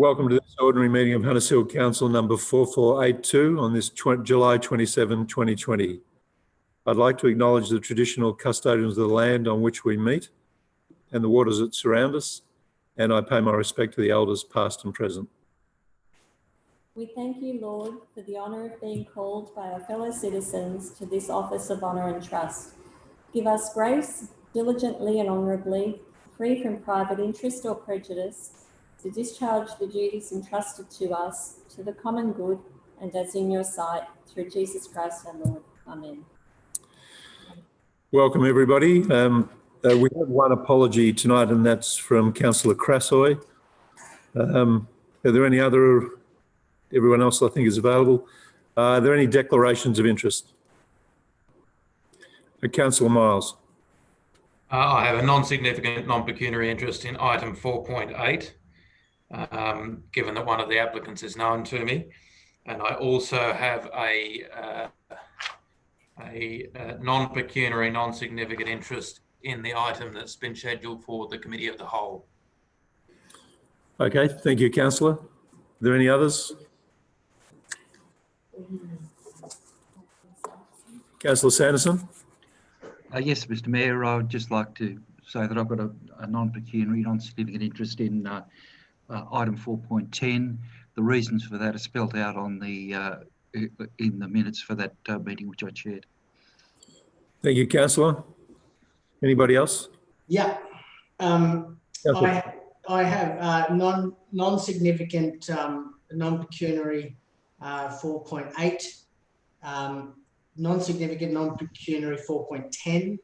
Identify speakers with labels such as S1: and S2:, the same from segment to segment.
S1: Welcome to this ordinary meeting of Hunters Hill Council number 4482 on this July 27, 2020. I'd like to acknowledge the traditional custodians of the land on which we meet and the waters that surround us, and I pay my respect to the elders past and present.
S2: We thank you, Lord, for the honour of being called by our fellow citizens to this office of honour and trust. Give us grace, diligently and honourably, free from private interest or prejudice, to discharge the duties entrusted to us to the common good and as in your sight, through Jesus Christ our Lord. Amen.
S1: Welcome everybody. We have one apology tonight, and that's from Councillor Crasoy. Are there any other? Everyone else I think is available. Are there any declarations of interest? Councillor Miles.
S3: I have a non-significant non-pecuniary interest in item 4.8, given that one of the applicants is known to me. And I also have a non-pecuniary, non-significant interest in the item that's been scheduled for the Committee of the Whole.
S1: Okay, thank you, Councillor. Are there any others? Councillor Sanderson.
S4: Yes, Mr Mayor, I would just like to say that I've got a non-pecuniary, non-significant interest in item 4.10. The reasons for that are spelt out on the in the minutes for that meeting which I chaired.
S1: Thank you, Councillor. Anybody else?
S5: Yeah, I have non-significant non-pecuniary 4.8, non-significant non-pecuniary 4.10,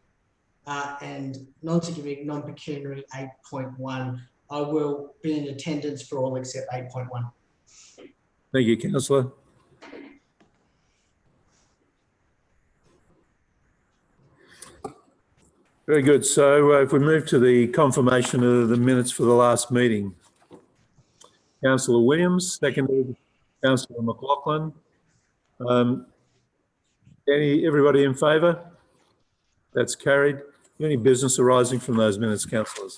S5: and non-significant non-pecuniary 8.1. I will be in attendance for all except 8.1.
S1: Thank you, Councillor. Very good. So if we move to the confirmation of the minutes for the last meeting. Councillor Williams, seconded Councillor McLaughlin. Everybody in favour? That's carried. Any business arising from those minutes, councillors?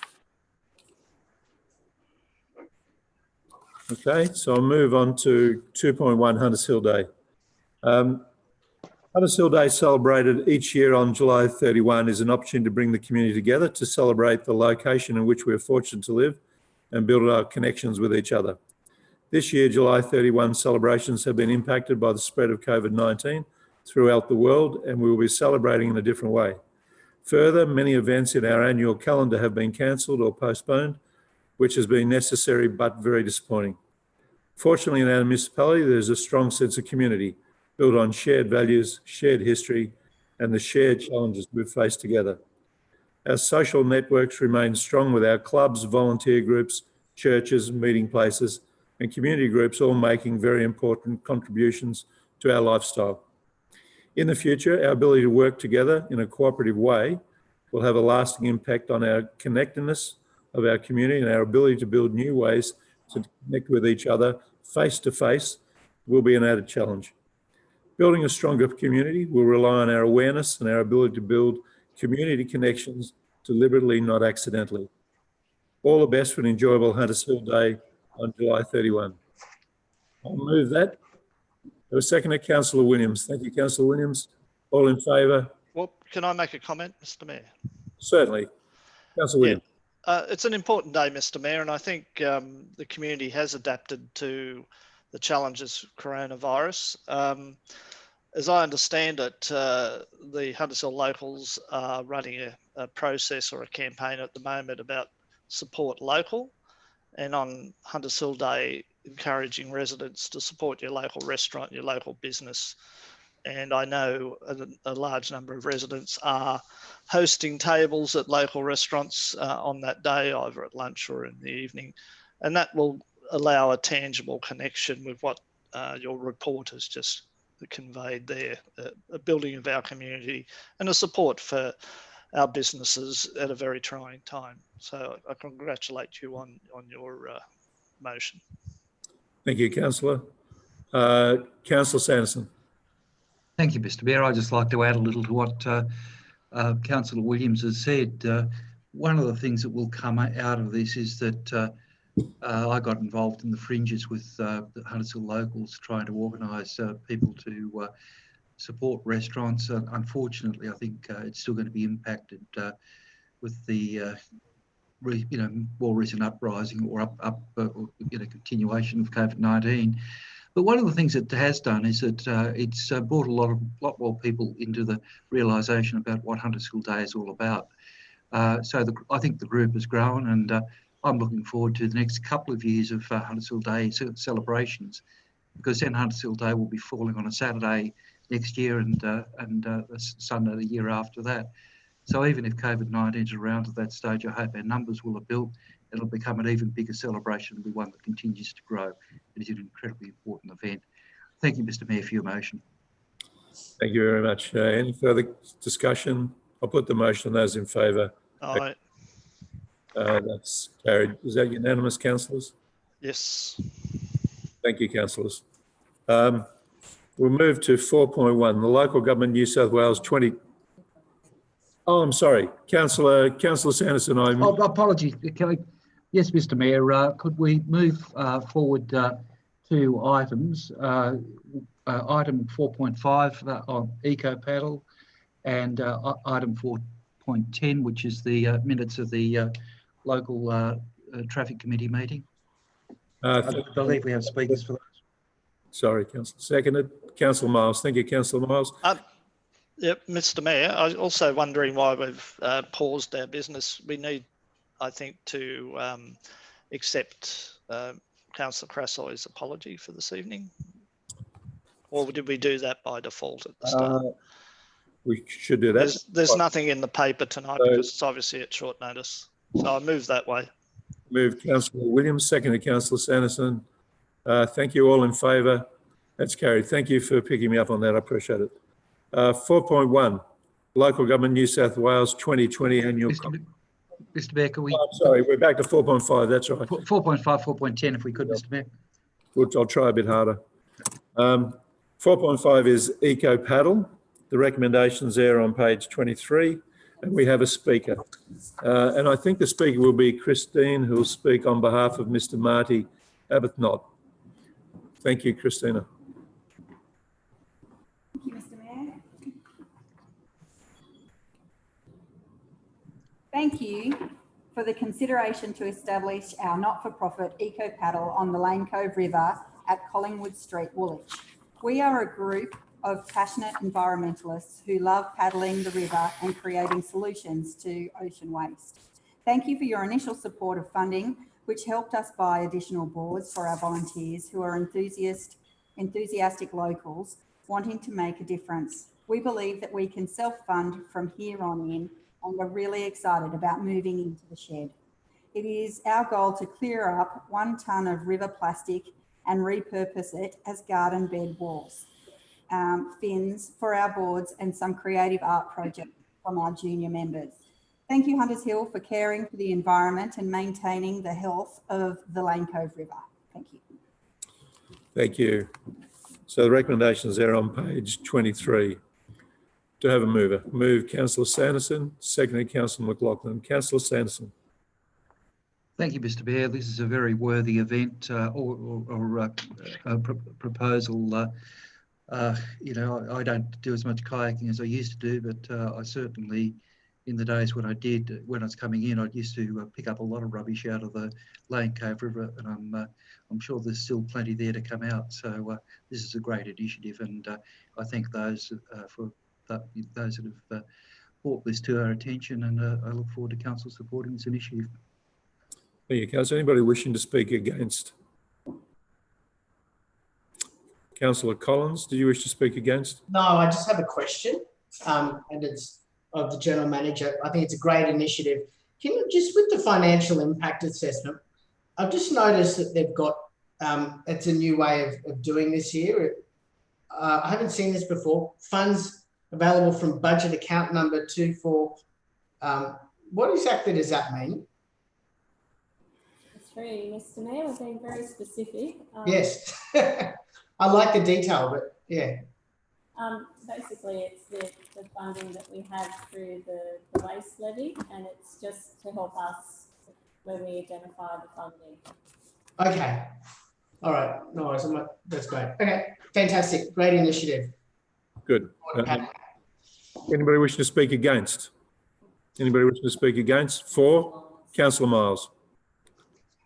S1: Okay, so I'll move on to 2.1 Hunters Hill Day. Hunters Hill Day, celebrated each year on July 31, is an opportunity to bring the community together to celebrate the location in which we are fortunate to live and build our connections with each other. This year, July 31 celebrations have been impacted by the spread of COVID-19 throughout the world, and we will be celebrating in a different way. Further, many events in our annual calendar have been cancelled or postponed, which has been necessary but very disappointing. Fortunately, in our municipality, there's a strong sense of community built on shared values, shared history, and the shared challenges we've faced together. Our social networks remain strong with our clubs, volunteer groups, churches, meeting places, and community groups all making very important contributions to our lifestyle. In the future, our ability to work together in a cooperative way will have a lasting impact on our connectedness of our community, and our ability to build new ways to connect with each other face to face will be an added challenge. Building a stronger community will rely on our awareness and our ability to build community connections deliberately, not accidentally. All the best for an enjoyable Hunters Hill Day on July 31. I'll move that. There was seconded Councillor Williams. Thank you, Councillor Williams. All in favour?
S6: Well, can I make a comment, Mr Mayor?
S1: Certainly. Councillor Williams.
S6: It's an important day, Mr Mayor, and I think the community has adapted to the challenges of coronavirus. As I understand it, the Hunters Hill locals are running a process or a campaign at the moment about support local, and on Hunters Hill Day, encouraging residents to support your local restaurant, your local business. And I know a large number of residents are hosting tables at local restaurants on that day, either at lunch or in the evening. And that will allow a tangible connection with what your report has just conveyed there, a building of our community and a support for our businesses at a very trying time. So I congratulate you on your motion.
S1: Thank you, Councillor. Councillor Sanderson.
S4: Thank you, Mr Mayor. I'd just like to add a little to what Councillor Williams has said. One of the things that will come out of this is that I got involved in the fringes with the Huntersville locals trying to organise people to support restaurants. Unfortunately, I think it's still going to be impacted with the more recent uprising or continuation of COVID-19. But one of the things it has done is that it's brought a lot more people into the realisation about what Huntersville Day is all about. So I think the group has grown, and I'm looking forward to the next couple of years of Huntersville Day celebrations, because then Huntersville Day will be falling on a Saturday next year and a Sunday the year after that. So even if COVID-19 is around at that stage, I hope our numbers will have built. It'll become an even bigger celebration and be one that continues to grow. It is an incredibly important event. Thank you, Mr. Mayor, for your motion.
S1: Thank you very much. Any further discussion? I'll put the motion. Those in favour.
S6: Aye.
S1: That's carried. Is that unanimous, councillors?
S6: Yes.
S1: Thank you, councillors. We'll move to 4.1, the Local Government New South Wales 20. Oh, I'm sorry, Councillor Sanderson.
S4: Apologies. Yes, Mr. Mayor. Could we move forward to items? Item 4.5 on Eco Paddle, and item 4.10, which is the minutes of the local traffic committee meeting. I believe we have speakers for those.
S1: Sorry, councillor. Seconded. Councillor Miles. Thank you, councillor Miles.
S6: Yep, Mr. Mayor, I was also wondering why we've paused our business. We need, I think, to accept Councillor Crassoy's apology for this evening. Or did we do that by default at the start?
S1: We should do that.
S6: There's nothing in the paper tonight because it's obviously at short notice. So I move that way.
S1: Moved Councillor Williams, seconded Councillor Sanderson. Thank you. All in favour? That's carried. Thank you for picking me up on that. I appreciate it. 4.1, Local Government New South Wales 2020 Annual.
S4: Mr. Mayor, can we?
S1: Oh, sorry, we're back to 4.5. That's right.
S4: 4.5, 4.10, if we could, Mr. Mayor.
S1: I'll try a bit harder. 4.5 is Eco Paddle. The recommendations there on page 23, and we have a speaker. And I think the speaker will be Christine, who will speak on behalf of Mr. Marty Arbuthnot. Thank you, Christina.
S7: Thank you, Mr. Mayor. Thank you for the consideration to establish our not-for-profit Eco Paddle on the Lane Cove River at Collingwood Street, Woolwich. We are a group of passionate environmentalists who love paddling the river and creating solutions to ocean waste. Thank you for your initial support of funding, which helped us buy additional boards for our volunteers who are enthusiastic locals wanting to make a difference. We believe that we can self-fund from here on in, and we're really excited about moving into the shed. It is our goal to clear up 1 tonne of river plastic and repurpose it as garden bed walls, fins for our boards, and some creative art projects from our junior members. Thank you, Hunters Hill, for caring for the environment and maintaining the health of the Lane Cove River. Thank you.
S1: Thank you. So the recommendations there on page 23. To have a mover. Move Councillor Sanderson, seconded Councillor McLaughlin. Councillor Sanderson.
S4: Thank you, Mr. Mayor. This is a very worthy event proposal. I don't do as much kayaking as I used to do, but I certainly, in the days when I was coming in, I used to pick up a lot of rubbish out of the Lane Cove River, and I'm sure there's still plenty there to come out. So this is a great initiative, and I thank those that have brought this to our attention, and I look forward to council supporting this initiative.
S1: Thank you, Councillor. Anybody wishing to speak against? Councillor Collins, do you wish to speak against?
S5: No, I just have a question, and it's of the General Manager. I think it's a great initiative. Can you just, with the financial impact assessment, I've just noticed that they've got, it's a new way of doing this here. I haven't seen this before. Funds available from budget account number 24. What exactly does that mean?
S2: Through Mr. Mayor, we're being very specific.
S5: Yes, I like the detail, but yeah.
S2: Basically, it's the funding that we have through the waste levy, and it's just to help us when we identify the funding.
S5: Okay. All right. No worries. That's great. Okay. Fantastic. Great initiative.
S1: Good. Anybody wishing to speak against? Anybody wishing to speak against? For? Councillor Miles.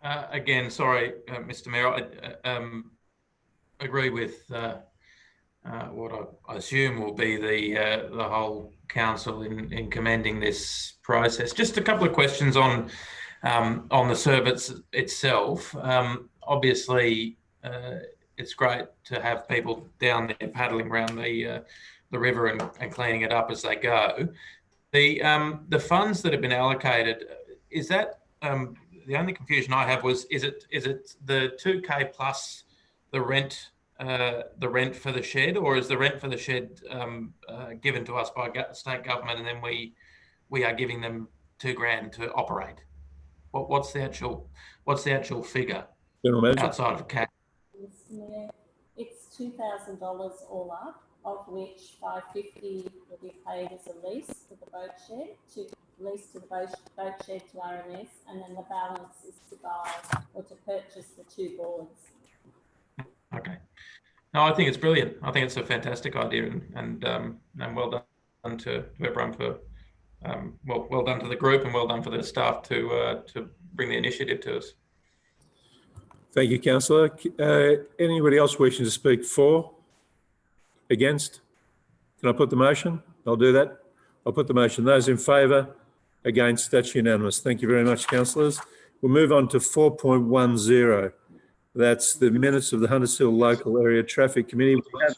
S3: Again, sorry, Mr. Mayor, I agree with what I assume will be the whole council in commending this process. Just a couple of questions on the service itself. Obviously, it's great to have people down there paddling around the river and cleaning it up as they go. The funds that have been allocated, is that the only confusion I have was is it the 2K plus the rent for the shed, or is the rent for the shed given to us by state government and then we are giving them $2,000 to operate? What's the actual figure
S1: General Manager.
S3: outside of cash?
S2: It's $2,000 all up, of which $550 will be paid as a lease for the boat shed, to lease to the boat shed to RMS, and then the balance is to buy or to purchase the 2 boards.
S3: Okay. No, I think it's brilliant. I think it's a fantastic idea, and well done to everyone for well done to the group, and well done for the staff to bring the initiative to us.
S1: Thank you, Councillor. Anybody else wishing to speak for? Against? Can I put the motion? I'll do that. I'll put the motion. Those in favour? Against? That's unanimous. Thank you very much, councillors. We'll move on to 4.10. That's the minutes of the Hunters Hill Local Area Traffic Committee.
S8: Those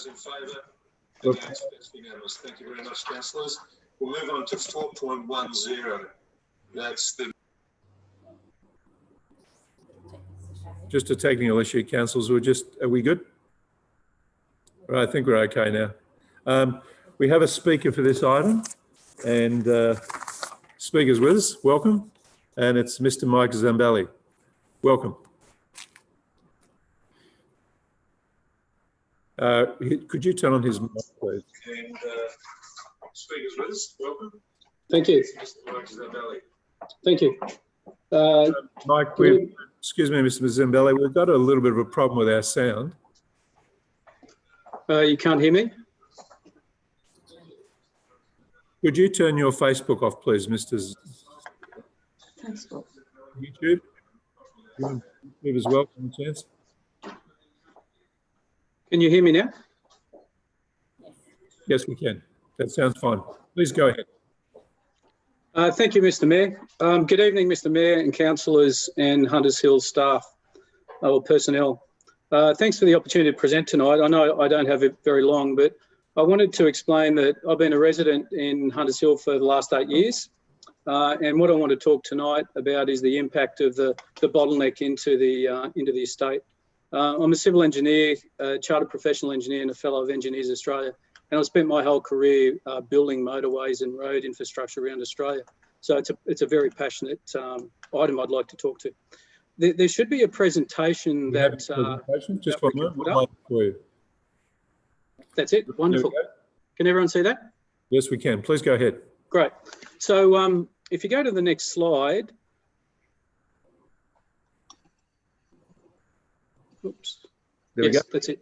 S8: in favour? Against? That's unanimous. Thank you very much, councillors. We'll move on to 4.10. That's the...
S1: Just a technical issue, councillors. Are we good? Right, I think we're okay now. We have a speaker for this item, and speaker's with us. Welcome. And it's Mr. Mike Zambelli. Welcome. Could you turn on his mic, please?
S8: And speakers with us. Welcome.
S9: Thank you.
S8: Mr. Mike Zambelli.
S9: Thank you.
S1: Mike, excuse me, Mr. Zambelli, we've got a little bit of a problem with our sound.
S9: You can't hear me?
S1: Could you turn your Facebook off, please, Mr.
S10: Facebook.
S1: YouTube? YouTube as well, any chance?
S9: Can you hear me now?
S1: Yes, we can. That sounds fine. Please go ahead.
S9: Thank you, Mr. Mayor. Good evening, Mr. Mayor and councillors and Hunters Hill staff or personnel. Thanks for the opportunity to present tonight. I know I don't have it very long, but I wanted to explain that I've been a resident in Hunters Hill for the last 8 years. And what I want to talk tonight about is the impact of the bottleneck into the estate. I'm a civil engineer, a chartered professional engineer and a fellow of Engineers Australia. And I've spent my whole career building motorways and road infrastructure around Australia. So it's a very passionate item I'd like to talk to. There should be a presentation that...
S1: Just one moment. For you.
S9: That's it. Wonderful. Can everyone see that?
S1: Yes, we can. Please go ahead.
S9: Great. So if you go to the next slide. Oops.
S1: There we go.
S9: That's it.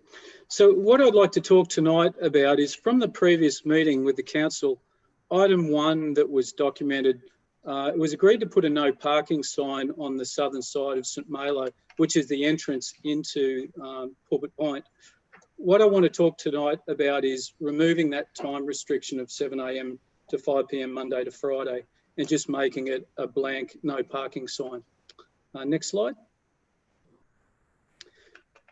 S9: So what I'd like to talk tonight about is from the previous meeting with the council, item 1 that was documented, it was agreed to put a no parking sign on the southern side of St Malo, which is the entrance into Pulpit Point. What I want to talk tonight about is removing that time restriction of 7 a.m. to 5 p.m. Monday to Friday and just making it a blank no parking sign. Next slide.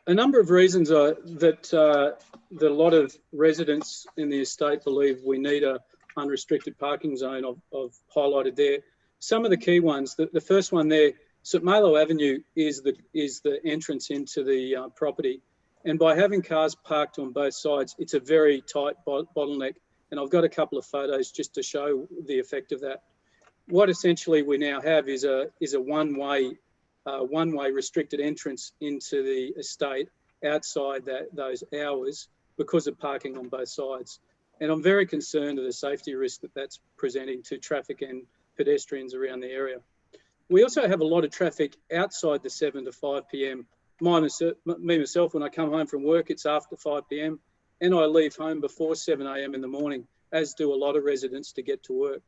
S9: A number of reasons that a lot of residents in the estate believe we need a unrestricted parking zone I've highlighted there. Some of the key ones, the first one there, St Malo Avenue is the entrance into the property. And by having cars parked on both sides, it's a very tight bottleneck. And I've got a couple of photos just to show the effect of that. What essentially we now have is a one-way restricted entrance into the estate outside those hours because of parking on both sides. And I'm very concerned of the safety risk that's presenting to traffic and pedestrians around the area. We also have a lot of traffic outside the 7 to 5 p.m. Me myself, when I come home from work, it's after 5 p.m. and I leave home before 7 a.m. in the morning, as do a lot of residents to get to work.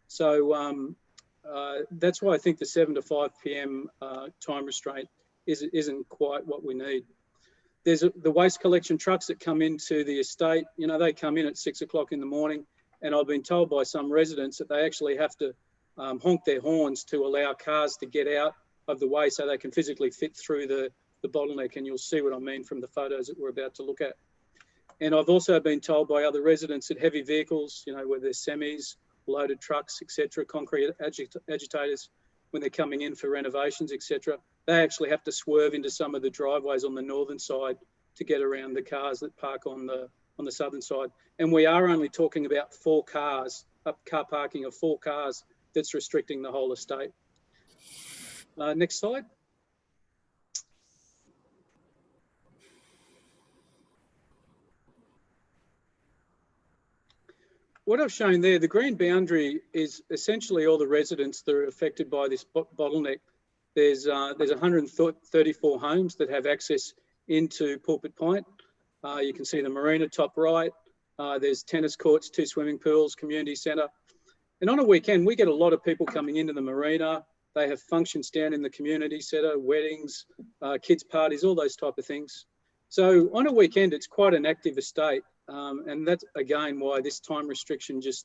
S9: So that's why I think the 7 to 5 p.m. Time restraint isn't quite what we need. There's the waste collection trucks that come into the estate. You know, they come in at 6 o'clock in the morning, and I've been told by some residents that they actually have to honk their horns to allow cars to get out of the way so they can physically fit through the bottleneck, and you'll see what I mean from the photos that we're about to look at. And I've also been told by other residents that heavy vehicles, you know, whether they're semis, loaded trucks, etc., concrete agitators, when they're coming in for renovations, etc., they actually have to swerve into some of the driveways on the northern side to get around the cars that park on the southern side. And we are only talking about 4 cars, car parking of 4 cars that's restricting the whole estate. Next slide. What I've shown there, the green boundary is essentially all the residents that are affected by this bottleneck. There's 134 homes that have access into Pulpit Point. You can see the marina top right. There's tennis courts, 2 swimming pools, community centre. And on a weekend, we get a lot of people coming into the marina. They have functions down in the community centre, weddings, kids' parties, all those type of things. So on a weekend, it's quite an active estate. And that's, again, why this time restriction just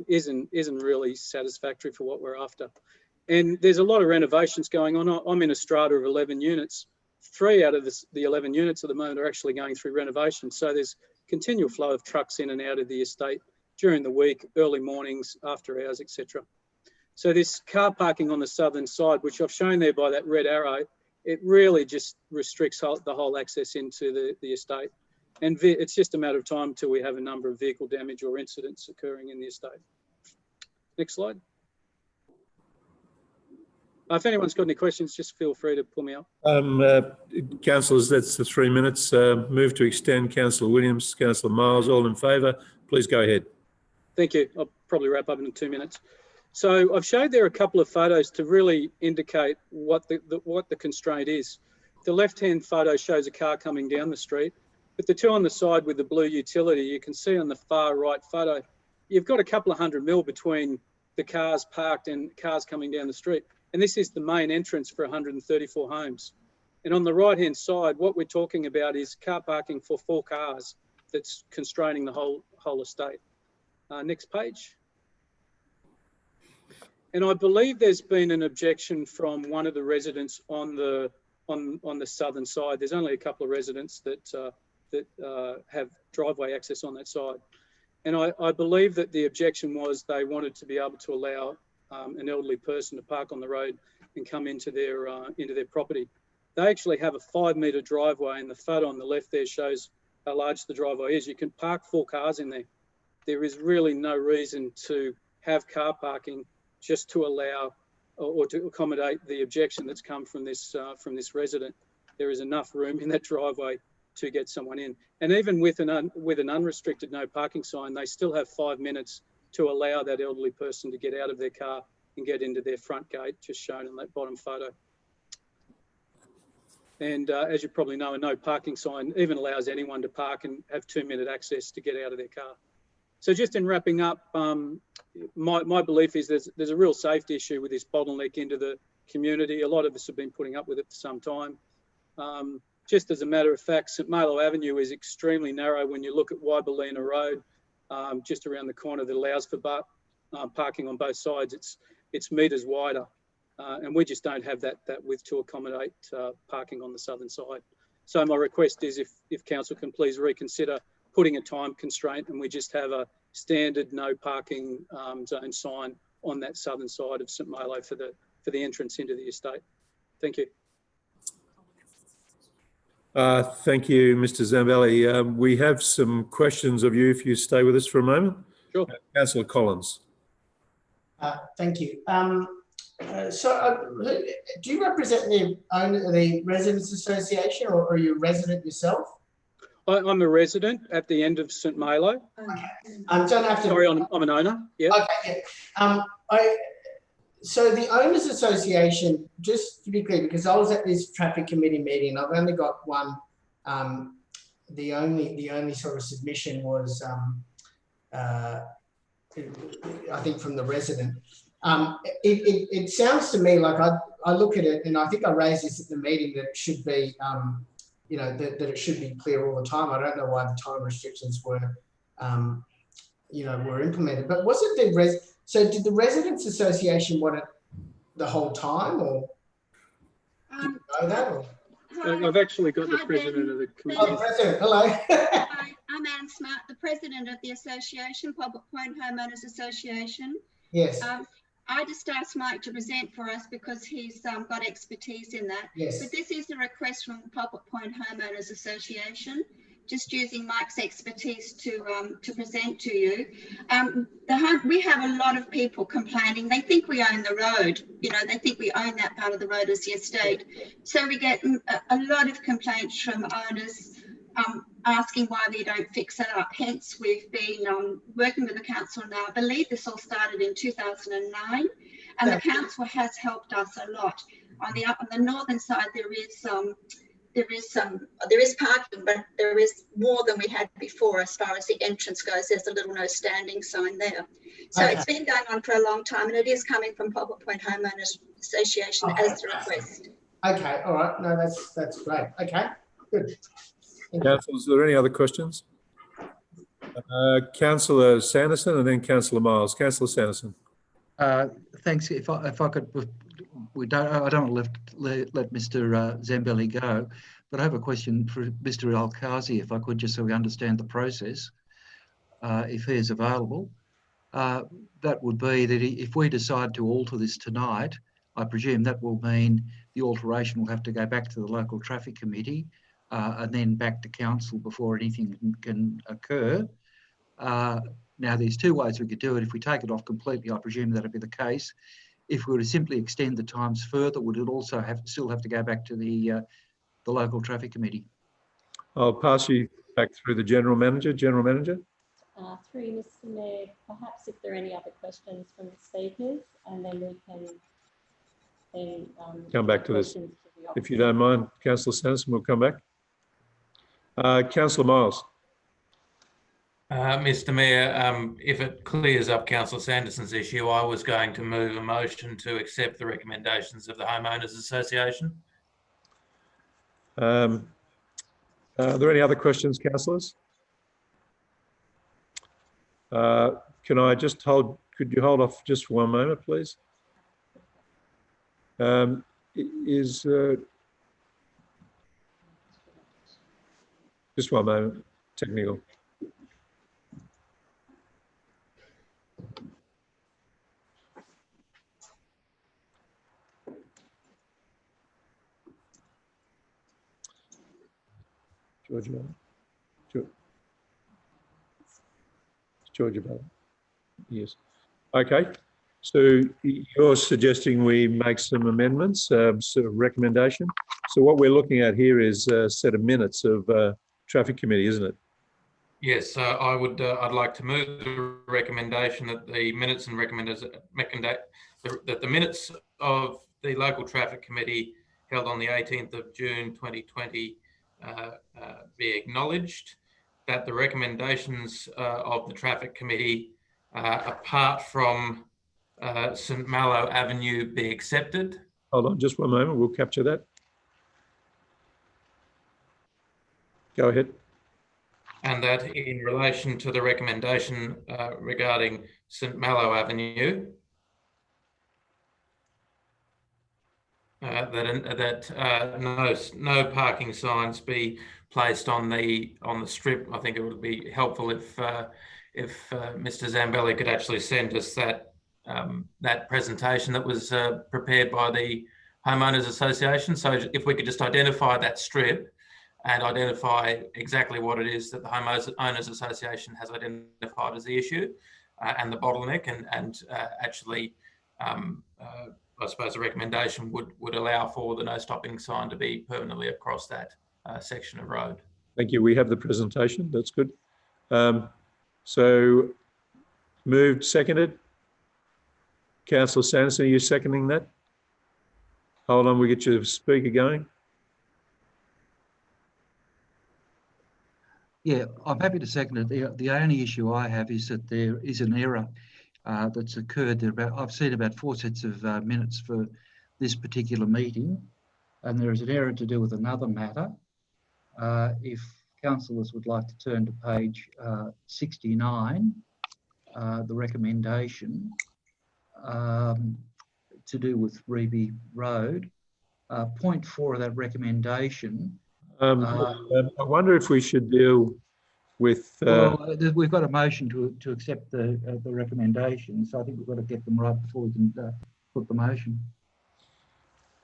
S9: isn't really satisfactory for what we're after. And there's a lot of renovations going on. I'm in a strata of 11 units. 3 out of the 11 units at the moment are actually going through renovation. So there's continual flow of trucks in and out of the estate during the week, early mornings, after hours, etc. So this car parking on the southern side, which I've shown there by that red arrow, it really just restricts the whole access into the estate. And it's just a matter of time till we have a number of vehicle damage or incidents occurring in the estate. Next slide. If anyone's got any questions, just feel free to pull me up.
S1: Councillors, that's the 3 minutes. Move to extend. Councillor Williams, Councillor Miles, all in favour. Please go ahead.
S9: Thank you. I'll probably wrap up in 2 minutes. So I've showed there a couple of photos to really indicate what the constraint is. The left-hand photo shows a car coming down the street, but the 2 on the side with the blue utility, you can see on the far right photo, you've got a couple of 100 mil between the cars parked and cars coming down the street. And this is the main entrance for 134 homes. And on the right-hand side, what we're talking about is car parking for 4 cars that's constraining the whole estate. Next page. And I believe there's been an objection from one of the residents on the southern side. There's only a couple of residents that have driveway access on that side. And I believe that the objection was they wanted to be able to allow an elderly person to park on the road and come into their property. They actually have a 5-metre driveway, and the photo on the left there shows how large the driveway is. You can park 4 cars in there. There is really no reason to have car parking just to allow or to accommodate the objection that's come from this resident. There is enough room in that driveway to get someone in. And even with an unrestricted no parking sign, they still have 5 minutes to allow that elderly person to get out of their car and get into their front gate, just shown in that bottom photo. And as you probably know, a no parking sign even allows anyone to park and have 2-minute access to get out of their car. So just in wrapping up, my belief is there's a real safety issue with this bottleneck into the community. A lot of us have been putting up with it for some time. Just as a matter of fact, St Malo Avenue is extremely narrow when you look at Wyballina Road, just around the corner that allows for parking on both sides. It's metres wider, and we just don't have that width to accommodate parking on the southern side. So my request is if council can please reconsider putting a time constraint, and we just have a standard no parking zone sign on that southern side of St Malo for the entrance into the estate. Thank you.
S1: Thank you, Mr. Zambelli. We have some questions of you if you stay with us for a moment.
S9: Sure.
S1: Councillor Collins.
S5: Thank you. Do you represent the Residents Association, or are you a resident yourself?
S9: I'm a resident at the end of St Malo.
S5: Okay. Don't have to.
S9: Sorry, I'm an owner. Yeah.
S5: Okay. Yeah. So the owners association, just to be clear, because I was at this traffic committee meeting, I've only got one. The only sort of submission was, I think, from the resident. It sounds to me like I look at it, and I think I raised this at the meeting, that it should be, you know, that it should be clear all the time. I don't know why the time restrictions were, you know, were implemented. But was it the so did the Residents Association want it the whole time, or do you know that? Or?
S9: I've actually got the president of the committee.
S5: Oh, President, hello.
S10: Hi, I'm Anne Smart, the president of the association, Public Point Homeowners Association.
S5: Yes.
S10: I just asked Mike to present for us because he's got expertise in that.
S5: Yes.
S10: But this is a request from the Public Point Homeowners Association, just using Mike's expertise to present to you. We have a lot of people complaining. They think we own the road. You know, they think we own that part of the road as the estate. So we get a lot of complaints from owners asking why we don't fix it up. Hence, we've been working with the council now. I believe this all started in 2009, and the council has helped us a lot. On the northern side, there is parking, but there is more than we had before as far as the entrance goes. There's a little no standing sign there. So It's been going on for a long time, and it is coming from Public Point Homeowners Association as a request.
S5: Okay, all right. No, that's great. Okay, good.
S1: Councillors, are there any other questions? Councillor Sanderson and then Councillor Miles. Councillor Sanderson.
S4: Thanks. If I could, I don't want to let Mr. Zambelli go, but I have a question for Mr. Alkazi, if I could, just so we understand the process, if he is available. That would be that if we decide to alter this tonight, I presume that will mean the alteration will have to go back to the local traffic committee and then back to council before anything can occur. Now, there's two ways we could do it. If we take it off completely, I presume that'd be the case. If we were to simply extend the times further, would it also still have to go back to the local traffic committee?
S1: I'll pass you back through the General Manager. General Manager.
S2: Through Mr. Mayor, perhaps if there are any other questions from the speakers, and then we can then
S1: come back to this. If you don't mind, Councillor Sanderson, we'll come back. Councillor Miles.
S3: Mr. Mayor, if it clears up Councillor Sanderson's issue, I was going to move a motion to accept the recommendations of the Homeowners Association.
S1: Are there any other questions, councillors? Can I just could you hold off just for one moment, please? Just one moment, technical. Georgia Bell. Georgia Bell. Yes. Okay. So you're suggesting we make some amendments, sort of recommendation. So what we're looking at here is a set of minutes of traffic committee, isn't it?
S3: Yes, I'd like to move the recommendation that the minutes and that the minutes of the local traffic committee held on the 18th of June 2020 be acknowledged, that the recommendations of the traffic committee apart from St Malo Avenue be accepted.
S1: Hold on just one moment, we'll capture that. Go ahead.
S3: And that in relation to the recommendation regarding St Malo Avenue, no parking signs be placed on the strip. I think it would be helpful if Mr. Zambelli could actually send us that that presentation that was prepared by the Homeowners Association. So if we could just identify that strip and identify exactly what it is that the Homeowners Association has identified as the issue and the bottleneck, and actually, I suppose the recommendation would allow for the no stopping sign to be permanently across that section of road.
S1: Thank you. We have the presentation. That's good. So moved, seconded. Councillor Sanderson, are you seconding that? Hold on, we get your speaker going.
S4: Yeah, I'm happy to second it. The only issue I have is that there is an error that's occurred there. I've seen about 4 sets of minutes for this particular meeting, and there is an error to do with another matter. If councillors would like to turn to page 69, the recommendation to do with Reby Road, point 4 of that recommendation.
S1: I wonder if we should deal with.
S4: Well, we've got a motion to accept the recommendation, so I think we've got to get them right before we can put the motion.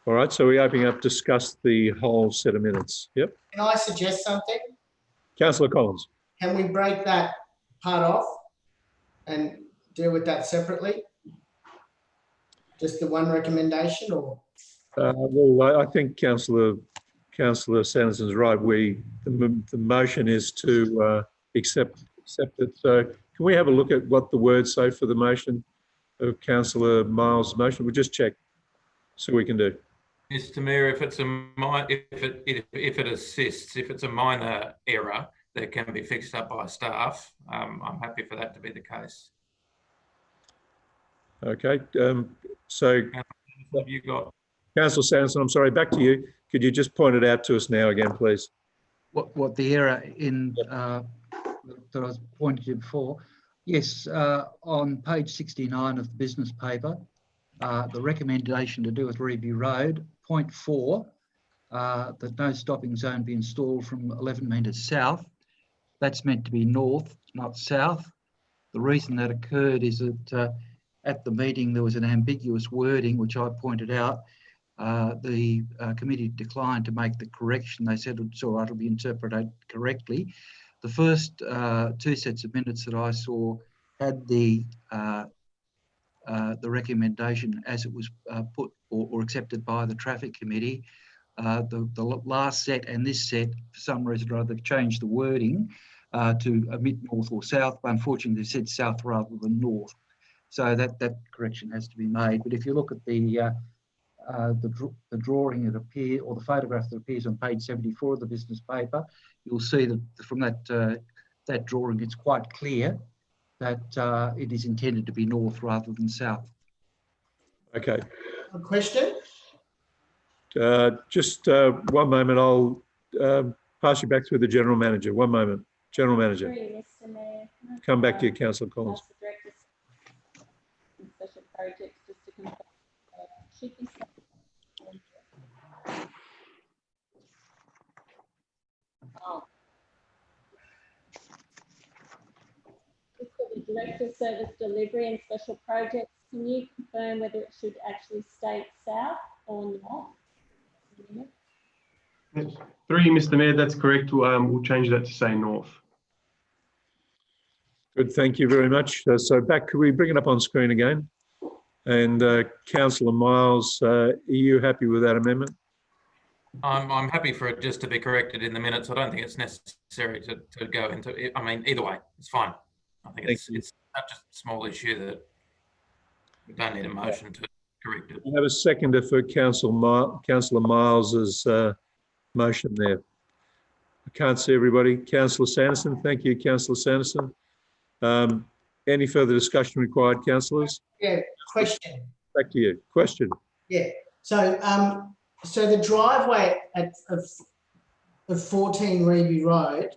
S1: All right, so we're opening up, discuss the whole set of minutes. Yep.
S5: Can I suggest something?
S1: Councillor Collins.
S5: Can we break that part off and deal with that separately? Just the one recommendation, or?
S1: Well, I think Councillor Sanderson's right. The motion is to accept it. So can we have a look at what the words say for the motion of Councillor Miles' motion? We'll just check so we can do.
S3: Mr. Mayor, if it's if it assists, if it's a minor error that can be fixed up by staff, I'm happy for that to be the case.
S1: Okay. So
S3: have you got?
S1: Councillor Sanderson, I'm sorry, back to you. Could you just point it out to us now again, please?
S4: What the error in that I was pointing to before? Yes, on page 69 of the business paper, the recommendation to do with Reby Road, point 4, that no stopping zone be installed from 11 metres south. That's meant to be north, not south. The reason that occurred is that at the meeting there was an ambiguous wording, which I pointed out. The committee declined to make the correction. They said it's all right, it'll be interpreted correctly. The first 2 sets of minutes that I saw had the recommendation as it was put or accepted by the traffic committee. The last set and this set, for some reason or other, they've changed the wording to omit north or south, but unfortunately they said south rather than north. So that correction has to be made. But if you look at the drawing that appears, or the photograph that appears on page 74 of the business paper, you'll see that from that drawing, it's quite clear that it is intended to be north rather than south.
S1: Okay.
S5: A question?
S1: Just one moment. I'll pass you back through the General Manager. One moment. General Manager.
S2: Mr. Mayor.
S1: Come back to you, Councillor Collins.
S2: Ask the Director of Special Projects just to confirm. Should be for the Director of Service Delivery and Special Projects, can you confirm whether it should actually state south or north?
S11: Through you, Mr. Mayor, that's correct. We'll change that to say north.
S1: Good, thank you very much. So back, could we bring it up on screen again? And Councillor Miles, are you happy with that amendment?
S3: I'm happy for it just to be corrected in the minutes. I don't think it's necessary to go into it. I mean, either way, it's fine. I think it's such a small issue that we don't need a motion to correct it.
S1: We have a seconder for Councillor Miles's motion there. I can't see everybody. Councillor Sanderson, thank you, Councillor Sanderson. Any further discussion required, councillors?
S5: Yeah, question.
S1: Back to you. Question.
S5: Yeah. So, so the driveway of 14 Reby Road,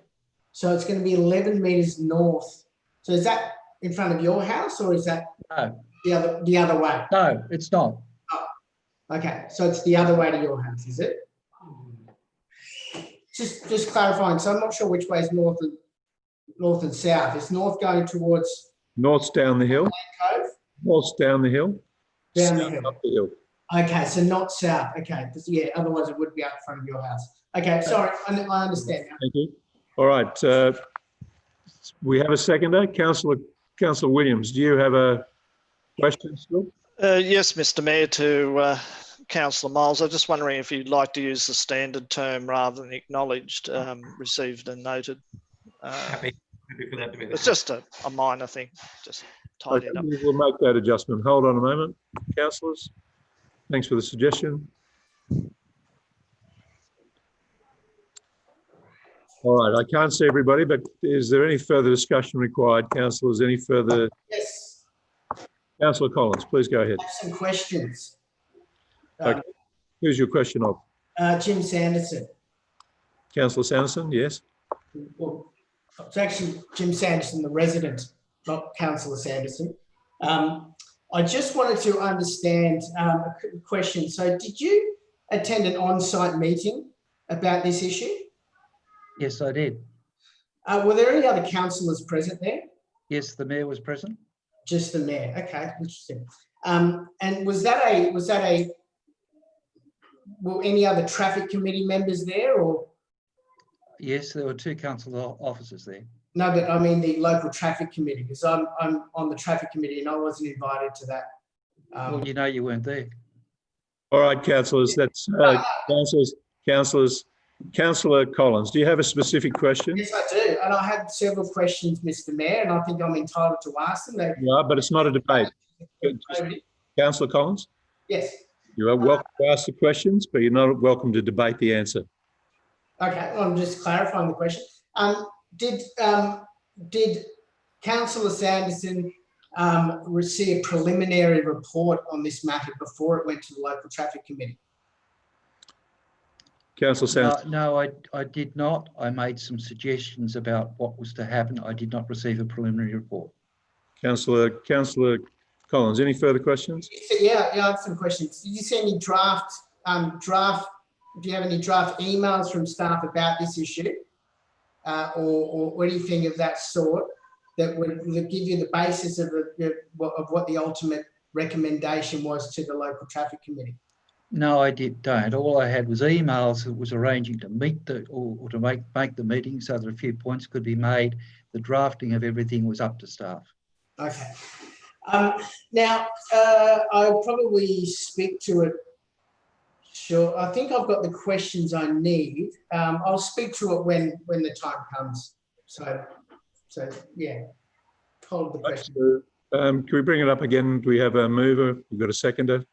S5: so it's going to be 11 metres north. So is that in front of your house, or is that the other way?
S4: No, it's not.
S5: Oh, okay, so it's the other way to your house, is it? Just clarifying. So I'm not sure which way is north and south. Is north going towards?
S1: North's down the hill.
S5: Cove?
S1: North's down the hill.
S5: Down
S1: South
S5: the hill.
S1: up the hill.
S5: Okay, so not south. Okay, yeah. Otherwise, it would be out in front of your house. Okay, sorry, I understand now.
S1: Thank you. All right. We have a seconder, Councillor Williams. Do you have a question still?
S6: Yes, Mr. Mayor, to Councillor Miles. I'm just wondering if you'd like to use the standard term rather than acknowledged, received and noted.
S3: Happy for that to be the
S6: It's
S3: case.
S6: just a minor thing. Just tidy it up.
S1: We'll make that adjustment. Hold on a moment, councillors. Thanks for the suggestion. All right, I can't see everybody, but is there any further discussion required, councillors? Any further?
S5: Yes,
S1: Councillor Collins, please go ahead.
S5: I have some questions.
S1: Okay. Who's your question of?
S5: Jim Sanderson.
S1: Councillor Sanderson, yes.
S5: Well, it's actually Jim Sanderson, the resident, not Councillor Sanderson. I just wanted to understand a question. So did you attend an on-site meeting about this issue?
S4: Yes, I did.
S5: Were there any other councillors present there?
S4: Yes, the mayor was present.
S5: Just the mayor. Okay, interesting. And were any other traffic committee members there, or?
S4: Yes, there were 2 council officers there.
S5: No, but I mean the local traffic committee, because I'm on the traffic committee and I wasn't invited to that.
S4: Well, you know you weren't there.
S1: All right, councillors, that's councillors. Councillor Collins, do you have a specific question?
S5: Yes, I do. And I had several questions, Mr. Mayor, and I think I'm entitled to ask them.
S1: Yeah, but it's not a debate. Councillor Collins?
S5: Yes.
S1: You are welcome to ask the questions, but you're not welcome to debate the answer.
S5: Okay, well, I'm just clarifying the question. Did Councillor Sanderson receive a preliminary report on this matter before it went to the local traffic committee?
S1: Councillor Sanderson?
S4: No, I did not. I made some suggestions about what was to happen. I did not receive a preliminary report.
S1: Councillor Collins, any further questions?
S5: Yeah, I have some questions. Did you see any do you have any draft emails from staff about this issue or anything of that sort that would give you the basis of what the ultimate recommendation was to the local traffic committee?
S4: No, I don't. All I had was emails that was arranging to meet or to make the meeting so that a few points could be made. The drafting of everything was up to staff.
S5: Okay. Now, I'll probably speak to it. Sure. I think I've got the questions I need. I'll speak to it when the time comes. So yeah, hold the question.
S1: Can we bring it up again? Do we have a mover? We've got a seconder.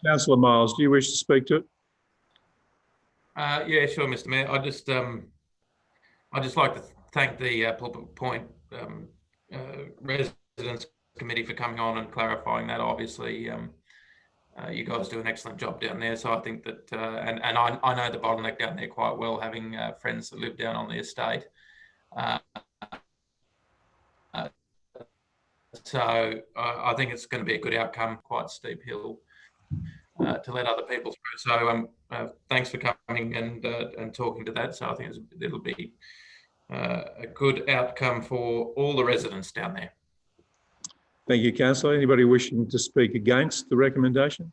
S1: Councillor Miles, do you wish to speak to it?
S3: Yeah, sure, Mr. Mayor. I'd just like to thank the Pulpit Point Residents Committee for coming on and clarifying that. Obviously, you guys do an excellent job down there. So I think that, and I know the bottleneck down there quite well, having friends that live down on the estate. So I think it's going to be a good outcome, quite steep hill to let other people through. So thanks for coming and talking to that. So I think it'll be a good outcome for all the residents down there.
S1: Thank you, councillor. Anybody wishing to speak against the recommendation?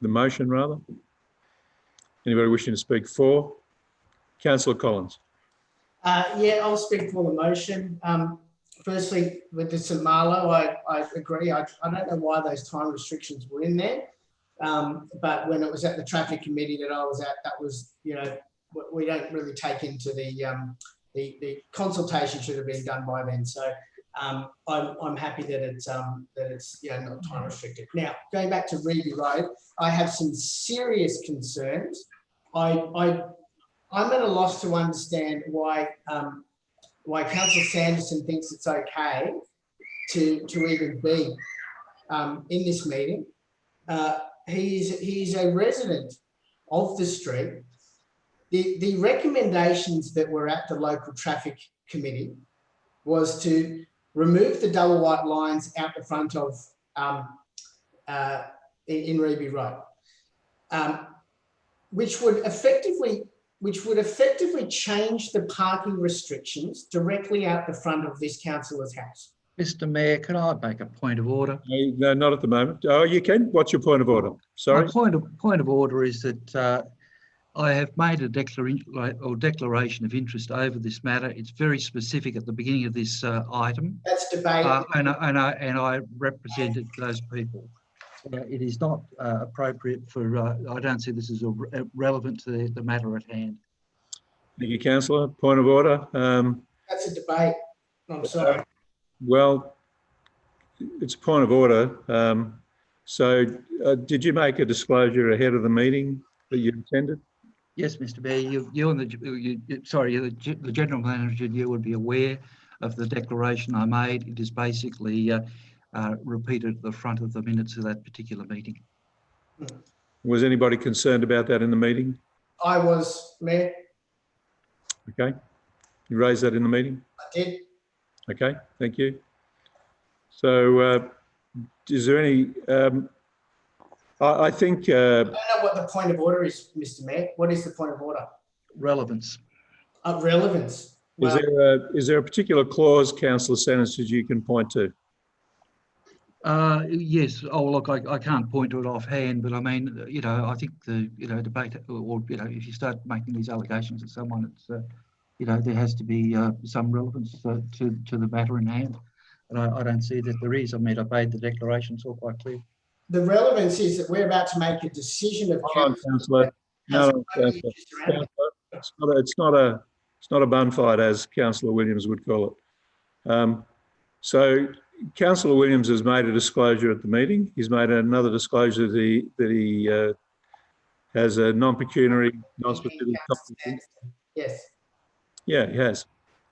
S1: The motion, rather? Anybody wishing to speak for? Councillor Collins.
S5: Yeah, I'll speak for the motion. Firstly, with the St Marlow, I agree. I don't know why those time restrictions were in there, but when it was at the traffic committee that I was at, that was, we don't really take into the consultation should have been done by then. So I'm happy that it's not time restricted. Now, going back to Reeby Road, I have some serious concerns. I'm at a loss to understand why Councillor Sanderson thinks it's okay to even be in this meeting. He's a resident of the street. The recommendations that were at the local traffic committee was to remove the double white lines out the front of in Reeby Road, which would effectively change the parking restrictions directly out the front of this councillor's house.
S4: Mr. Mayor, can I make a point of order?
S1: No, not at the moment. Oh, you can? What's your point of order? Sorry.
S4: My point of order is that I have made a declaration of interest over this matter. It's very specific at the beginning of this item.
S5: That's debate.
S4: And I represented those people. It is not appropriate for, I don't see this as relevant to the matter at hand.
S1: Thank you, councillor. Point of order.
S5: That's a debate. I'm sorry.
S1: Well, it's a point of order. Did you make a disclosure ahead of the meeting that you attended?
S4: Yes, Mr. Mayor, you and the general manager, you would be aware of the declaration I made. It is basically repeated at the front of the minutes of that particular meeting.
S1: Was anybody concerned about that in the meeting?
S5: I was, Mayor.
S1: Okay. You raised that in the meeting?
S5: I did.
S1: Okay, thank you. So is there any, I think...
S5: I don't know what the point of order is, Mr. Mayor. What is the point of order?
S4: Relevance.
S5: Relevance. Well,
S1: is there a particular clause, Councillor Sanderson, you can point to?
S4: Yes. Oh, look, I can't point to it offhand, but I mean, you know, I think the, you know, debate, or, you know, if you start making these allegations at someone, it's, you know, there has to be some relevance to the matter in hand. And I don't see that there is. I mean, I made the declaration, it's all quite clear.
S5: the relevance is that we're about to make a decision of
S1: Hold on, Councillor. No, Councillor. It's not a bun fight, as Councillor Williams would call it. So Councillor Williams has made a disclosure at the meeting. He's made another disclosure that he has a non-pecuniary, non-specific competence.
S5: Yes.
S1: Yeah, he has.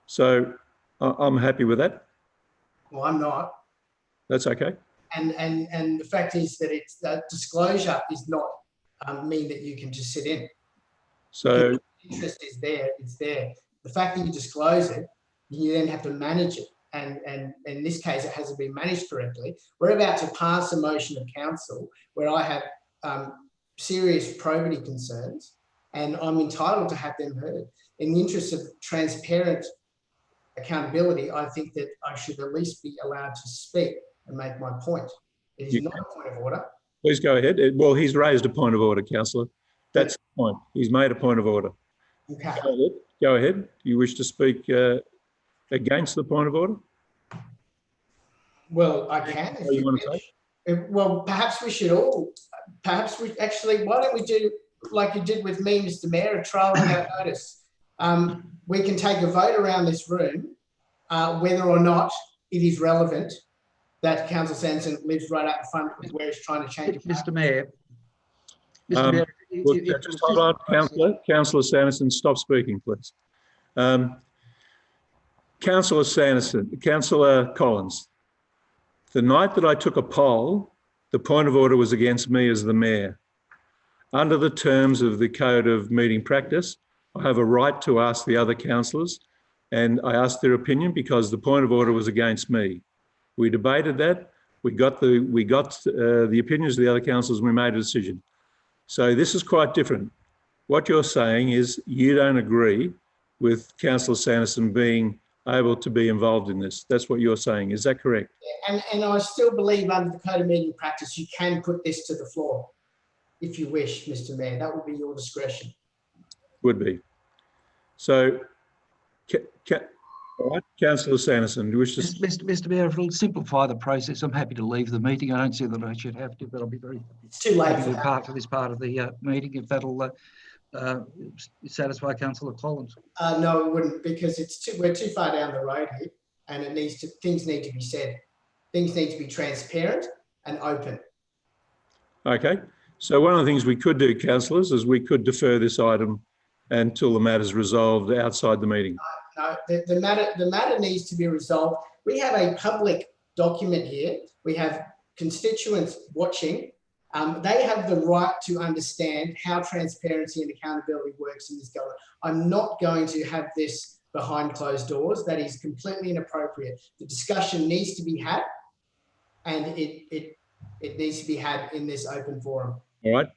S1: So I'm happy with that.
S5: Well, I'm not.
S1: That's okay.
S5: And the fact is that it's disclosure is not mean that you can just sit in.
S1: So
S5: if the interest is there, it's there. The fact that you disclose it, you then have to manage it. And in this case, it hasn't been managed correctly. We're about to pass a motion of council where I have serious probity concerns, and I'm entitled to have them heard. In the interest of transparent accountability, I think that I should at least be allowed to speak and make my point. It is not a point of order.
S1: Please go ahead. Well, he's raised a point of order, Councillor. That's the point. He's made a point of order.
S5: Okay.
S1: Go ahead. You wish to speak against the point of order?
S5: Well, I can.
S1: What do you want to say?
S5: Well, perhaps we should all, perhaps we actually, why don't we do like you did with me, Mr. Mayor, a trial without notice? We can take a vote around this room whether or not it is relevant that Councillor Sanderson lives right out in front of where he's trying to change it.
S4: Mr. Mayor. Mr. Mayor,
S1: just hold on, Councillor. Councillor Sanderson, stop speaking, please. Councillor Sanderson, Councillor Collins, the night that I took a poll, the point of order was against me as the mayor. Under the terms of the Code of Meeting Practice, I have a right to ask the other councillors, and I asked their opinion because the point of order was against me. We debated that. We got the opinions of the other councillors, and we made a decision. So this is quite different. What you're saying is you don't agree with Councillor Sanderson being able to be involved in this. That's what you're saying. Is that correct?
S5: And I still believe under the Code of Meeting Practice, you can put this to the floor if you wish, Mr. Mayor. That would be your discretion.
S1: Would be. So, all right, Councillor Sanderson, do you wish to...
S4: Mr. Mayor, if it'll simplify the process, I'm happy to leave the meeting. I don't see that I should have to, but I'll be very
S5: It's too late
S4: happy to be part of this part of the meeting if that'll satisfy Councillor Collins.
S5: No, it wouldn't, because we're too far down the road here, and things need to be said. Things need to be transparent and open.
S1: Okay. So one of the things we could do, councillors, is we could defer this item until the matter is resolved outside the meeting.
S5: No, the matter needs to be resolved. We have a public document here. We have constituents watching. They have the right to understand how transparency and accountability works in this government. I'm not going to have this behind closed doors. That is completely inappropriate. The discussion needs to be had, and it needs to be had in this open forum.
S1: All right.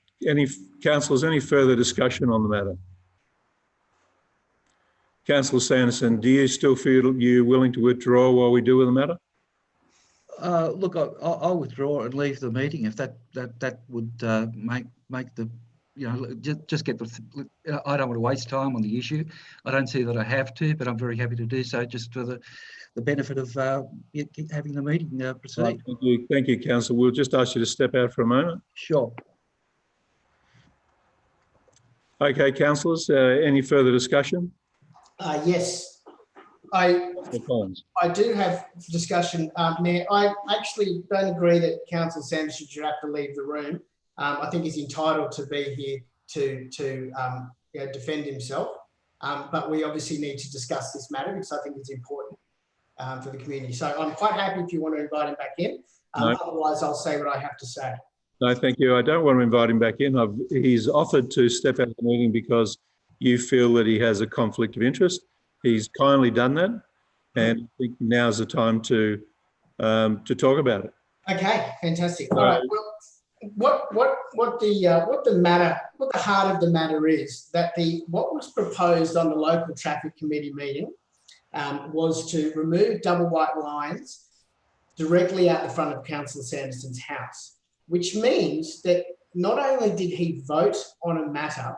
S1: Councillors, any further discussion on the matter? Councillor Sanderson, do you still feel you're willing to withdraw while we deal with the matter?
S4: Look, I'll withdraw and leave the meeting if that would make the, you know, just get the. I don't want to waste time on the issue. I don't see that I have to, but I'm very happy to do so just for the benefit of having the meeting proceed.
S1: Right, thank you, Councillor. We'll just ask you to step out for a moment.
S4: Sure.
S1: Okay, councillors, any further discussion?
S5: Yes, I
S1: Mr. Collins.
S5: do have discussion, Mayor. I actually don't agree that Councillor Sanderson should have to leave the room. I think he's entitled to be here to you know, defend himself. But we obviously need to discuss this matter because I think it's important for the community. So I'm quite happy if you want to invite him back in.
S1: No.
S5: Otherwise, I'll say what I have to say.
S1: No, thank you. I don't want to invite him back in. He's offered to step out of the meeting because you feel that he has a conflict of interest. He's kindly done that, and I think now's the time to talk about it.
S5: Okay, fantastic. All right. Well, what the heart of the matter is that what was proposed on the local traffic committee meeting was to remove double white lines directly out the front of Councillor Sanderson's house, which means that not only did he vote on a matter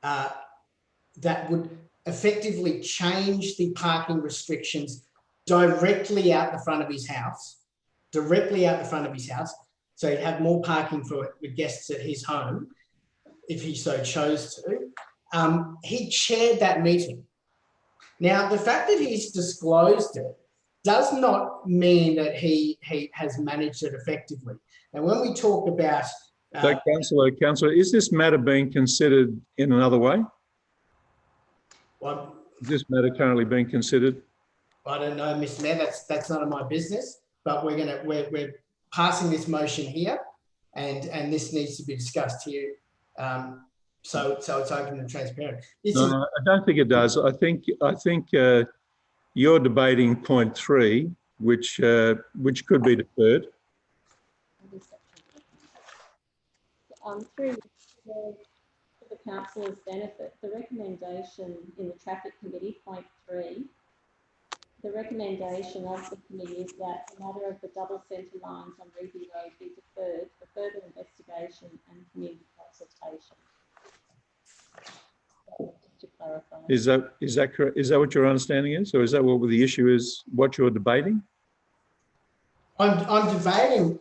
S5: that would effectively change the parking restrictions directly out the front of his house, so he'd have more parking for the guests at his home if he so chose to. He chaired that meeting. Now, the fact that he's disclosed it does not mean that he has managed it effectively. And when we talk about...
S1: So, Councillor, is this matter being considered in another way?
S5: Well,
S1: is this matter currently being considered?
S5: I don't know, Mr. Mayor. That's none of my business. But we're passing this motion here, and this needs to be discussed here. So it's open and transparent.
S1: No, I don't think it does. I think you're debating point 3, which could be deferred.
S2: Through for the councillor's benefit, the recommendation in the traffic committee, point 3, the recommendation of the committee is that the matter of the double centre lines on Ruby Road be deferred for further investigation and community consultation. Just to clarify.
S1: Is that correct? Is that what your understanding is, or is that what the issue is? What you're debating?
S5: I'm debating,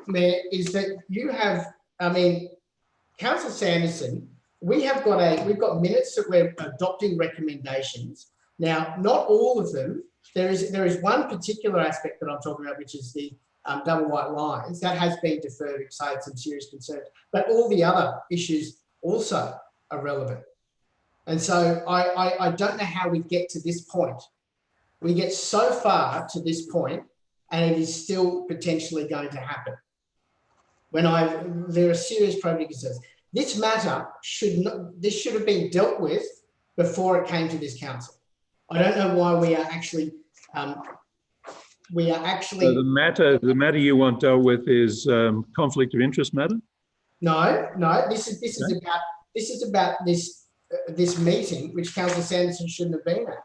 S5: Mayor, is that you have. I mean, Councillor Sanderson, we've got minutes that we're adopting recommendations. Now, not all of them. There is one particular aspect that I'm talking about, which is the double white lines that has been deferred because I had some serious concerns. But all the other issues also are relevant. And so I don't know how we get to this point. We get so far to this point, and it is still potentially going to happen. There are serious probity concerns. This matter should have been dealt with before it came to this council. I don't know why we are actually. So
S1: the matter you want dealt with is conflict of interest matter.
S5: No. This is about this meeting, which Councillor Sanderson shouldn't have been at.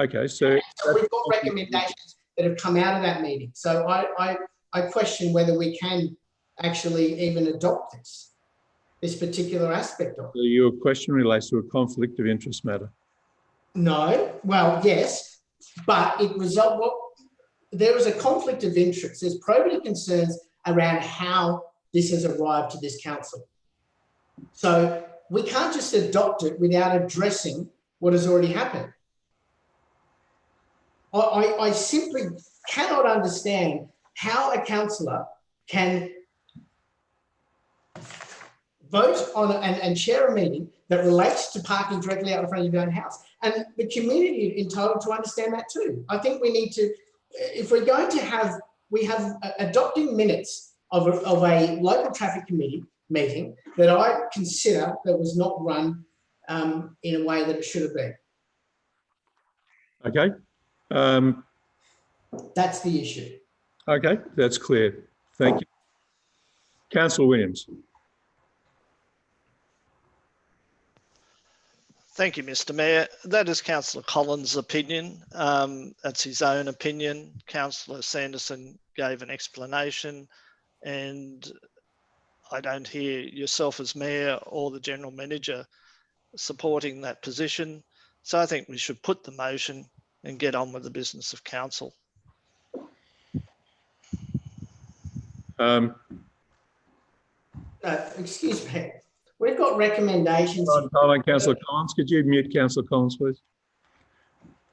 S1: Okay, so
S5: we've got recommendations that have come out of that meeting. So I question whether we can actually even adopt this particular aspect of it.
S1: So your question relates to a conflict of interest matter.
S5: No, well, yes, but there is a conflict of interest. There's probity concerns around how this has arrived to this council. So we can't just adopt it without addressing what has already happened. I simply cannot understand how a councillor can vote on and chair a meeting that relates to parking directly out in front of your own house. And the community is entitled to understand that too. I think we need to, if we're going to have, adopting minutes of a local traffic committee meeting that I consider that was not run in a way that it should have been.
S1: Okay.
S5: That's the issue.
S1: Okay, that's clear. Thank you. Councillor Williams.
S6: Thank you, Mr. Mayor. That is Councillor Collins' opinion. That's his own opinion. Councillor Sanderson gave an explanation, and I don't hear yourself as Mayor or the General Manager supporting that position. So I think we should put the motion and get on with the business of council.
S5: Excuse me. We've got recommendations.
S1: Hold on, Councillor Collins. Could you mute Councillor Collins, please?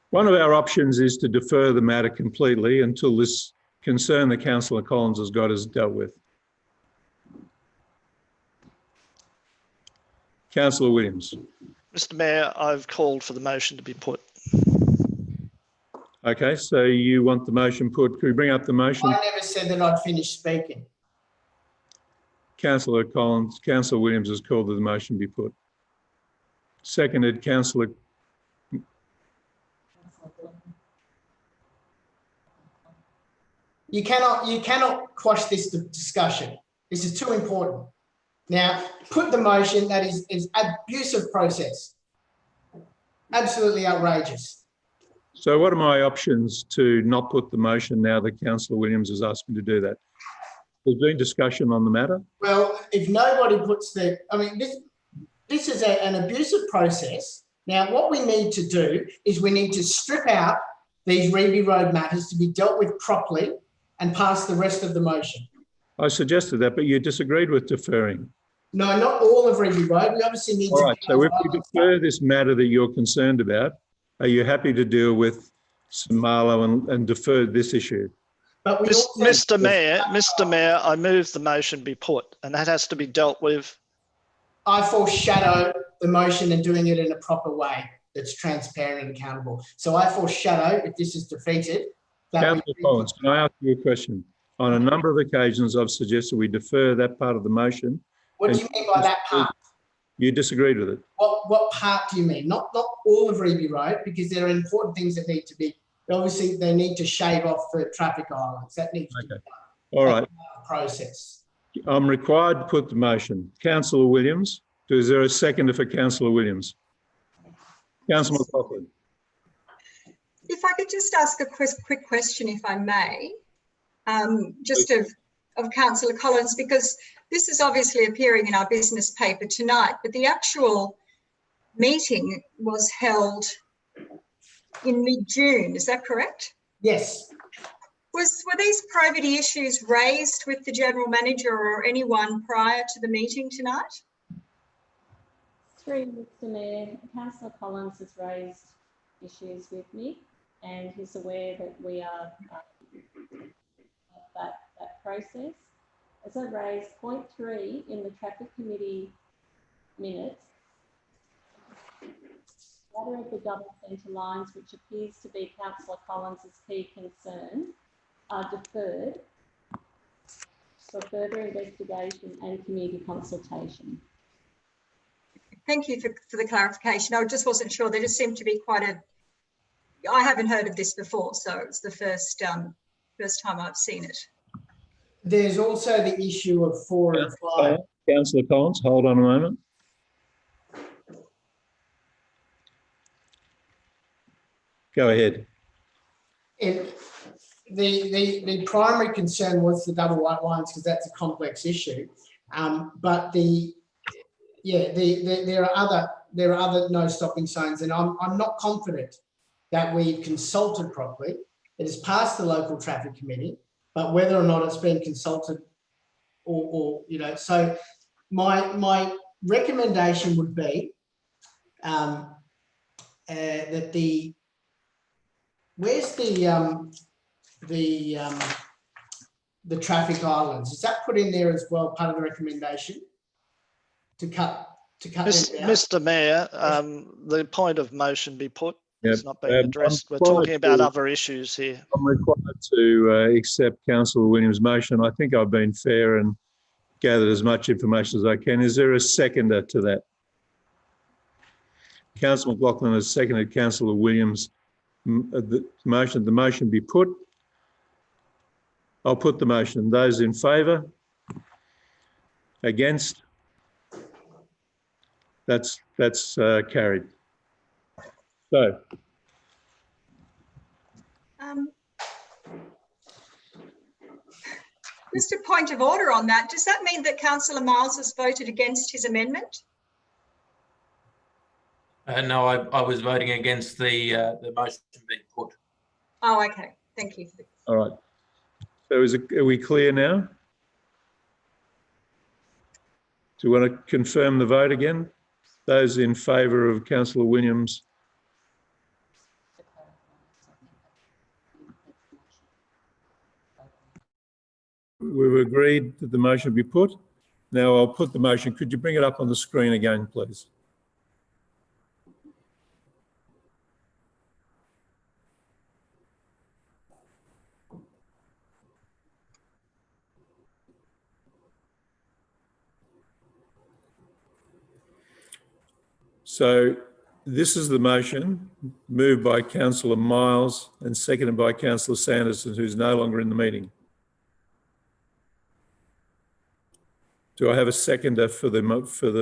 S1: One of our options is to defer the matter completely until this concern that Councillor Collins has got is dealt with. Councillor Williams.
S6: Mr. Mayor, I've called for the motion to be put.
S1: Okay, so you want the motion put. Could we bring up the motion?
S5: I never said that I'd finished speaking.
S1: Councillor Collins, Councillor Williams has called that the motion be put. Seconded, Councillor.
S5: You cannot quash this discussion. This is too important. Now, put the motion. That is abusive process. Absolutely outrageous.
S1: So what are my options to not put the motion now that Councillor Williams has asked me to do that? There's been discussion on the matter.
S5: Well, if nobody puts the, I mean, this is an abusive process. Now, what we need to do is we need to strip out these Reeby Road matters to be dealt with properly and pass the rest of the motion.
S1: I suggested that, but you disagreed with deferring.
S5: No, not all of Reeby Road. We obviously need
S1: All
S5: to.
S1: right, so if we defer this matter that you're concerned about, are you happy to deal with St Malo and defer this issue?
S5: But we also,
S6: Mr. Mayor, I move the motion be put, and that has to be dealt with.
S5: I foreshadow the motion and doing it in a proper way that's transparent and accountable. So I foreshadow, if this is defeated, that
S1: Councillor Collins, can I ask you a question? On a number of occasions, I've suggested we defer that part of the motion.
S5: What do you mean by that part?
S1: You disagreed with it.
S5: What part do you mean? Not all of Reeby Road, because there are important things that need to be, obviously they need to shave off the traffic islands. That needs to be done.
S1: All right.
S5: That's part of the process.
S1: I'm required to put the motion. Councillor Williams, is there a seconder for Councillor Williams? Councillor McLaughlin.
S12: If I could just ask a quick question, if I may, just of Councillor Collins, because this is obviously appearing in our business paper tonight, but the actual meeting was held in mid-June, is that correct?
S5: Yes.
S12: Were these probity issues raised with the General Manager or anyone prior to the meeting tonight?
S2: Through Mr. Mayor, Councillor Collins has raised issues with me and he's aware that we are that process. As I raised point 3 in the Traffic Committee minutes, matter of the double centre lines, which appears to be Councillor Collins's key concern, are deferred for further investigation and community consultation.
S12: Thank you for the clarification. I just wasn't sure. There just seemed to be quite a, I haven't heard of this before, so it's the first time I've seen it.
S5: There's also the issue of 4 and 5.
S1: Councillor Collins, hold on a moment. Go ahead.
S5: The primary concern was the double white lines because that's a complex issue, but there are other no stopping signs, and I'm not confident that we've consulted properly. It has passed the local traffic committee, but whether or not it's been consulted, or you know, so my recommendation would be that where's the traffic islands? Is that put in there as well, part of the recommendation? To cut them down?
S6: Mr. Mayor, the point of motion be put.
S1: Yep.
S6: It's not being addressed. We're talking about other issues here.
S1: I'm required to accept Councillor Williams' motion. I think I've been fair and gathered as much information as I can. Is there a seconder to that? Councillor McLaughlin has seconded Councillor Williams' the motion be put. I'll put the motion. Those in favour? Against? That's carried. So.
S12: Just a point of order on that. Does that mean that Councillor Miles has voted against his amendment?
S3: No, I was voting against the motion being put.
S12: Oh, okay. Thank you.
S1: All right. So are we clear now? Do you want to confirm the vote again? Those in favour of Councillor Williams? We've agreed that the motion be put. Now I'll put the motion. Could you bring it up on the screen again, please? So this is the motion moved by Councillor Miles and seconded by Councillor Sanderson, who's no longer in the meeting. Do I have a seconder for the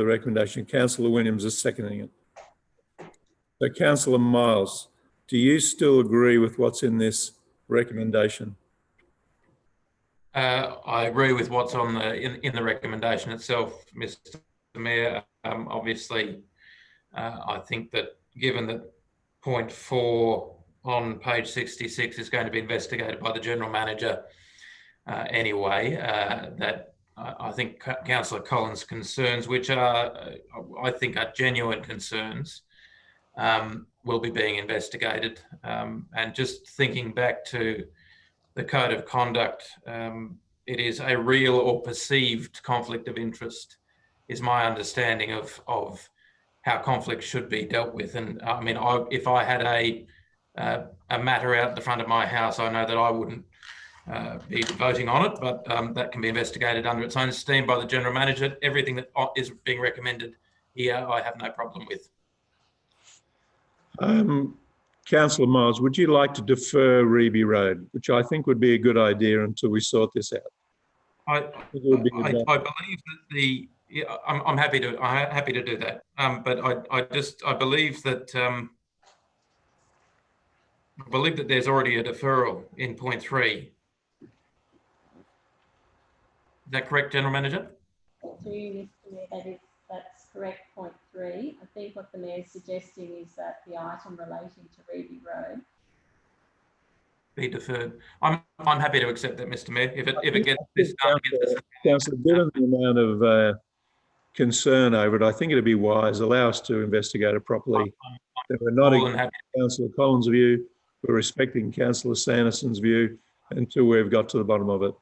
S1: recommendation? Councillor Williams is seconding it. So Councillor Miles, do you still agree with what's in this recommendation?
S3: I agree with what's on in the recommendation itself, Mr. Mayor. Obviously, I think that given that point 4 on page 66 is going to be investigated by the General Manager anyway, that I think Councillor Collins' concerns, which are, I think, are genuine concerns, will be being investigated. And just thinking back to the Code of Conduct, it is a real or perceived conflict of interest, is my understanding of how conflict should be dealt with. And I mean, if I had a matter out the front of my house, I know that I wouldn't be voting on it, but that can be investigated under its own steam by the General Manager. Everything that is being recommended here, I have no problem with.
S1: Councillor Miles, would you like to defer Reby Road, which I think would be a good idea until we sort this out?
S3: I believe that I'm happy to do that. But I believe that there's already a deferral in point 3. Is that correct, General Manager?
S2: That's correct, point 3. I think what the Mayor is suggesting is that the item relating to Reby Road
S3: be deferred. I'm happy to accept that, Mr. Mayor. If it gets this done,
S1: Councillor, given the amount of concern over it, I think it'd be wise, allow us to investigate it properly. We're not against Councillor Collins' view, we're respecting Councillor Sanderson's view until we've got to the bottom of it.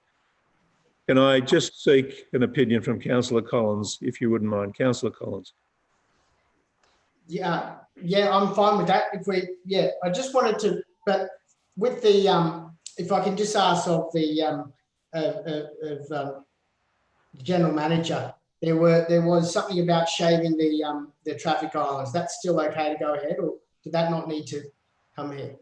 S1: Can I just seek an opinion from Councillor Collins, if you wouldn't mind? Councillor Collins.
S5: Yeah, I'm fine with that. I just wanted to, but with the, if I can just ask of the General Manager, there was something about shaving the traffic islands. That's still okay to go ahead, or did that not need to come here?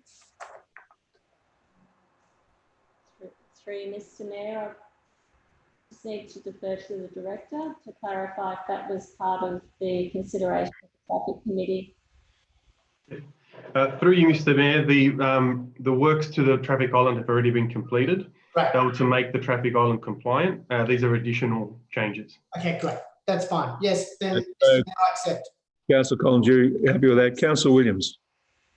S2: Through Mr. Mayor, I just need to defer to the Director to clarify if that was part of the consideration of the Traffic Committee.
S11: Through you, Mr. Mayor, the works to the traffic island have already been completed.
S5: Right.
S11: They were to make the traffic island compliant. These are additional changes.
S5: Okay, great. That's fine. Yes, then Mr. Mayor, I accept.
S1: Councillor Collins, you happy with that? Councillor Williams.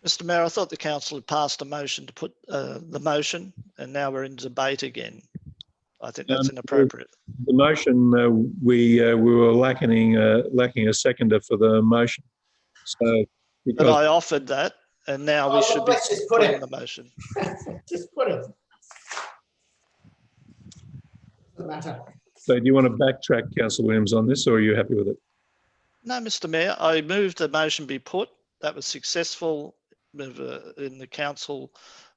S6: Mr. Mayor, I thought the council had passed a motion to put the motion, and now we're in debate again. I think that's inappropriate.
S1: The motion, we were lacking a seconder for the motion. So,
S6: but I offered that, and now we should be putting the motion.
S5: Just put it. Doesn't matter.
S1: So do you want to backtrack, Councillor Williams, on this, or are you happy with it?
S6: No, Mr. Mayor, I moved the motion be put. That was successful in the council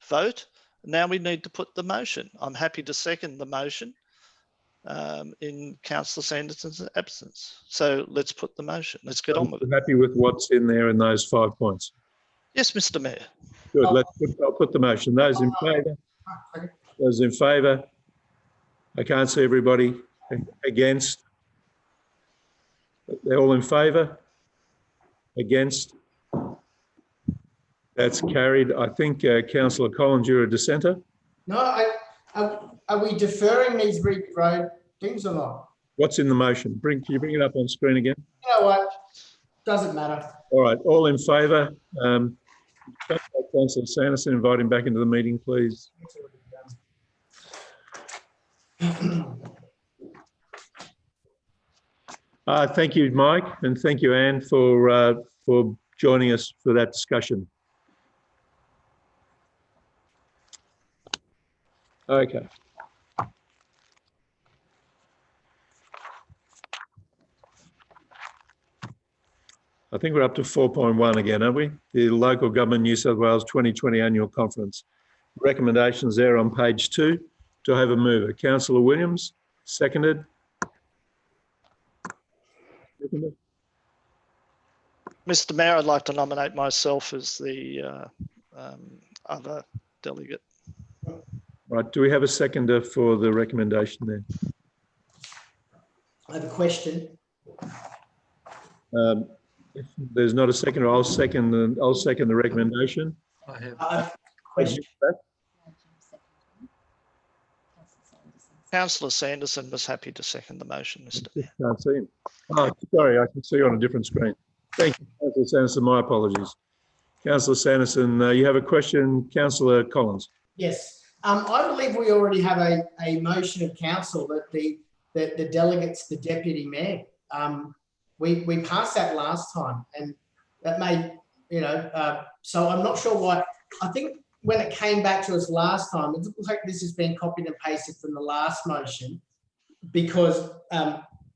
S6: vote. Now we need to put the motion. I'm happy to second the motion in Councillor Sanderson's absence. So let's put the motion. Let's get on with it.
S1: Happy with what's in there in those 5 points?
S6: Yes, Mr. Mayor.
S1: Good. I'll put the motion. Those in favour? Those in favour? I can't see everybody. Against? They're all in favour? Against? That's carried. I think Councillor Collins, you're a dissenter?
S5: No, are we deferring these Reby Road things or not?
S1: What's in the motion? Can you bring it up on screen again?
S5: You know what? Doesn't matter.
S1: All right, all in favour? Councillor Sanderson, invite him back into the meeting, please. Thank you, Mike, and thank you, Anne, for joining us for that discussion. Okay. I think we're up to 4.1 again, aren't we? The Local Government New South Wales 2020 Annual Conference. Recommendations there on page 2. Do I have a mover? Councillor Williams, seconded.
S6: Mr. Mayor, I'd like to nominate myself as the other delegate.
S1: Right, do we have a seconder for the recommendation there?
S5: I have a question.
S1: If there's not a seconder, I'll second the recommendation.
S4: I have.
S5: I have a question.
S6: Councillor Sanderson was happy to second the motion, Mr. Mayor.
S1: Can't see him. Oh, sorry, I can see you on a different screen. Thank you, Councillor Sanderson. My apologies. Councillor Sanderson, you have a question. Councillor Collins.
S5: Yes. I believe we already have a motion of council that the delegates, the deputy mayor, we passed that last time, and that may, so I'm not sure why. I think when it came back to us last time, it looks like this has been copied and pasted from the last motion because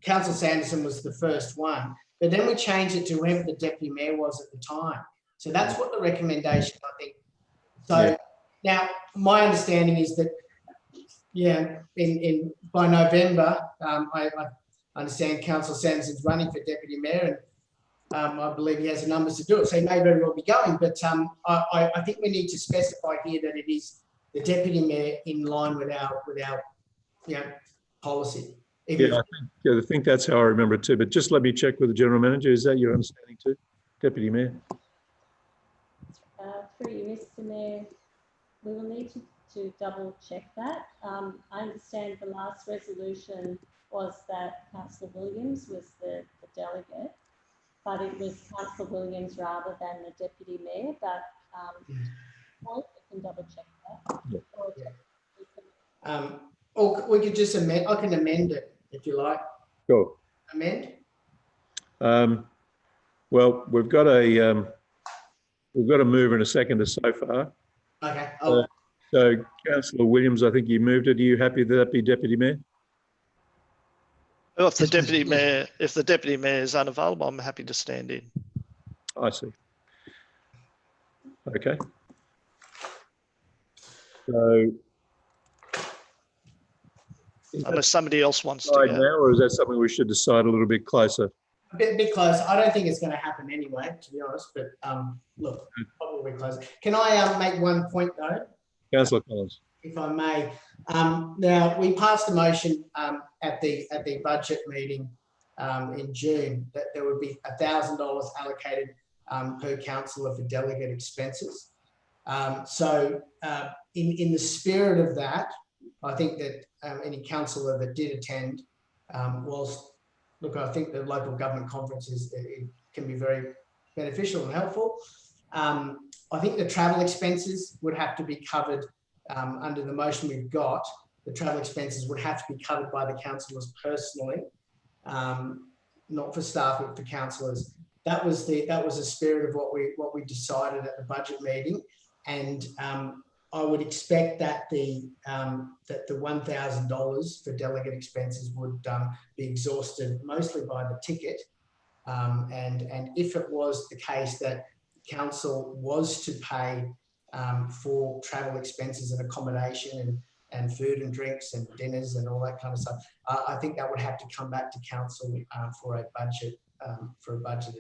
S5: Councillor Sanderson was the first one, but then we changed it to whoever the deputy mayor was at the time. So that's what the recommendation, I think. So yeah. Now my understanding is that, by November, I understand Councillor Sanderson's running for deputy mayor, and I believe he has the numbers to do it, so he may very well be going. But I think we need to specify here that it is the deputy mayor in line with our policy.
S1: I think that's how I remember it too. But just let me check with the general manager. Is that your understanding too, deputy mayor?
S2: Through you, Mr. Mayor, we will need to double check that. I understand the last resolution was that Councillor Williams was the delegate, but it was Councillor Williams rather than the deputy mayor. But we can double check that.
S5: Yeah. Or we could just amend. I can amend it if you like.
S1: Sure.
S5: Amend.
S1: Well, we've got a mover and a seconder so far.
S5: Okay.
S1: So Councillor Williams, I think you moved it. Are you happy that that be deputy mayor?
S6: Well, if the deputy mayor is unavailable, I'm happy to stand in.
S1: I see. Okay. So,
S6: unless somebody else wants to go.
S1: Now, or is that something we should decide a little bit closer?
S5: A bit closer. I don't think it's going to happen anyway, to be honest. But look, probably closer. Can I make one point though?
S1: Councillor Collins,
S5: if I may. Now we passed a motion at the budget meeting in June that there would be $1,000 allocated per councillor for delegate expenses. So in the spirit of that, I think that any councillor that did attend look, I think the local government conferences, it can be very beneficial and helpful. I think the travel expenses would have to be covered under the motion we've got. The travel expenses would have to be covered by the councillors personally, not for staff, but for councillors. That was the spirit of what we decided at the budget meeting, and I would expect that the $1,000 for delegate expenses would be exhausted mostly by the ticket, and if it was the case that council was to pay for travel expenses and accommodation and food and drinks and dinners and all that kind of stuff, I think that would have to come back to council for a budget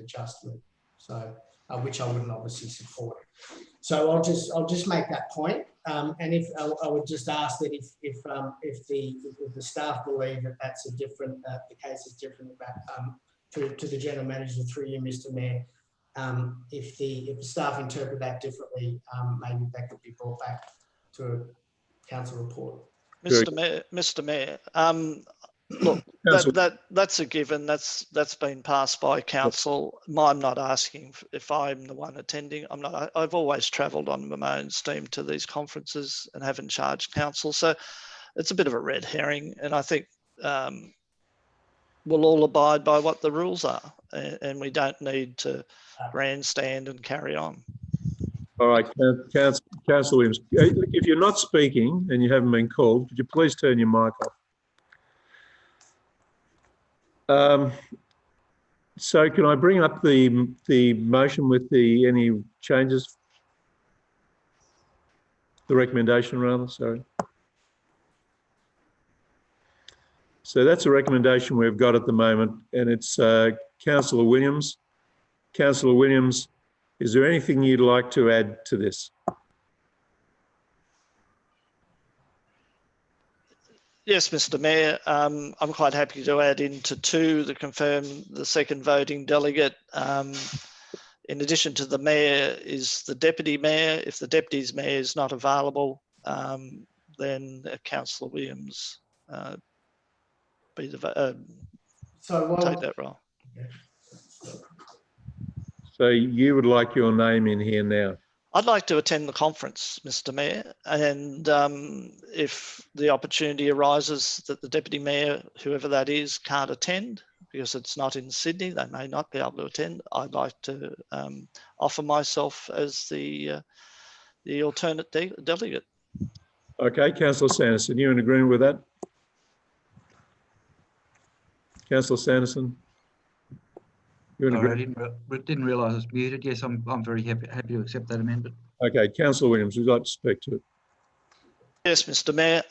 S5: adjustment. So, which I wouldn't obviously support. So I'll just make that point. And if I would just ask that if the staff believe that that's a different, the case is different about to the general manager through you, Mr. Mayor. If the staff interpret that differently, maybe that could be brought back to a council report.
S6: Mr. Mayor, look, that's a given. That's been passed by council. I'm not asking if I'm the one attending. I've always travelled on my own steam to these conferences and haven't charged council. So it's a bit of a red herring, and I think we'll all abide by what the rules are, and we don't need to grandstand and carry on.
S1: All right, Councillor Williams, if you're not speaking and you haven't been called, could you please turn your mic off? So can I bring up the motion with any changes? The recommendation rather, sorry. So that's a recommendation we've got at the moment, and it's Councillor Williams. Councillor Williams, is there anything you'd like to add to this?
S6: Yes, Mr. Mayor, I'm quite happy to add into 2 to confirm the second voting delegate. In addition to the mayor is the deputy mayor. If the deputy mayor is not available, then Councillor Williams take that role.
S1: So you would like your name in here now?
S6: I'd like to attend the conference, Mr. Mayor, and if the opportunity arises that the deputy mayor, whoever that is, can't attend because it's not in Sydney, they may not be able to attend. I'd like to offer myself as the alternate delegate.
S1: Okay, Councillor Sanderson, you in agreement with that? Councillor Sanderson?
S4: Sorry, I didn't realise I was muted. Yes, I'm very happy to accept that amendment.
S1: Okay, Councillor Williams, would you like to speak to it?
S6: Yes, Mr. Mayor.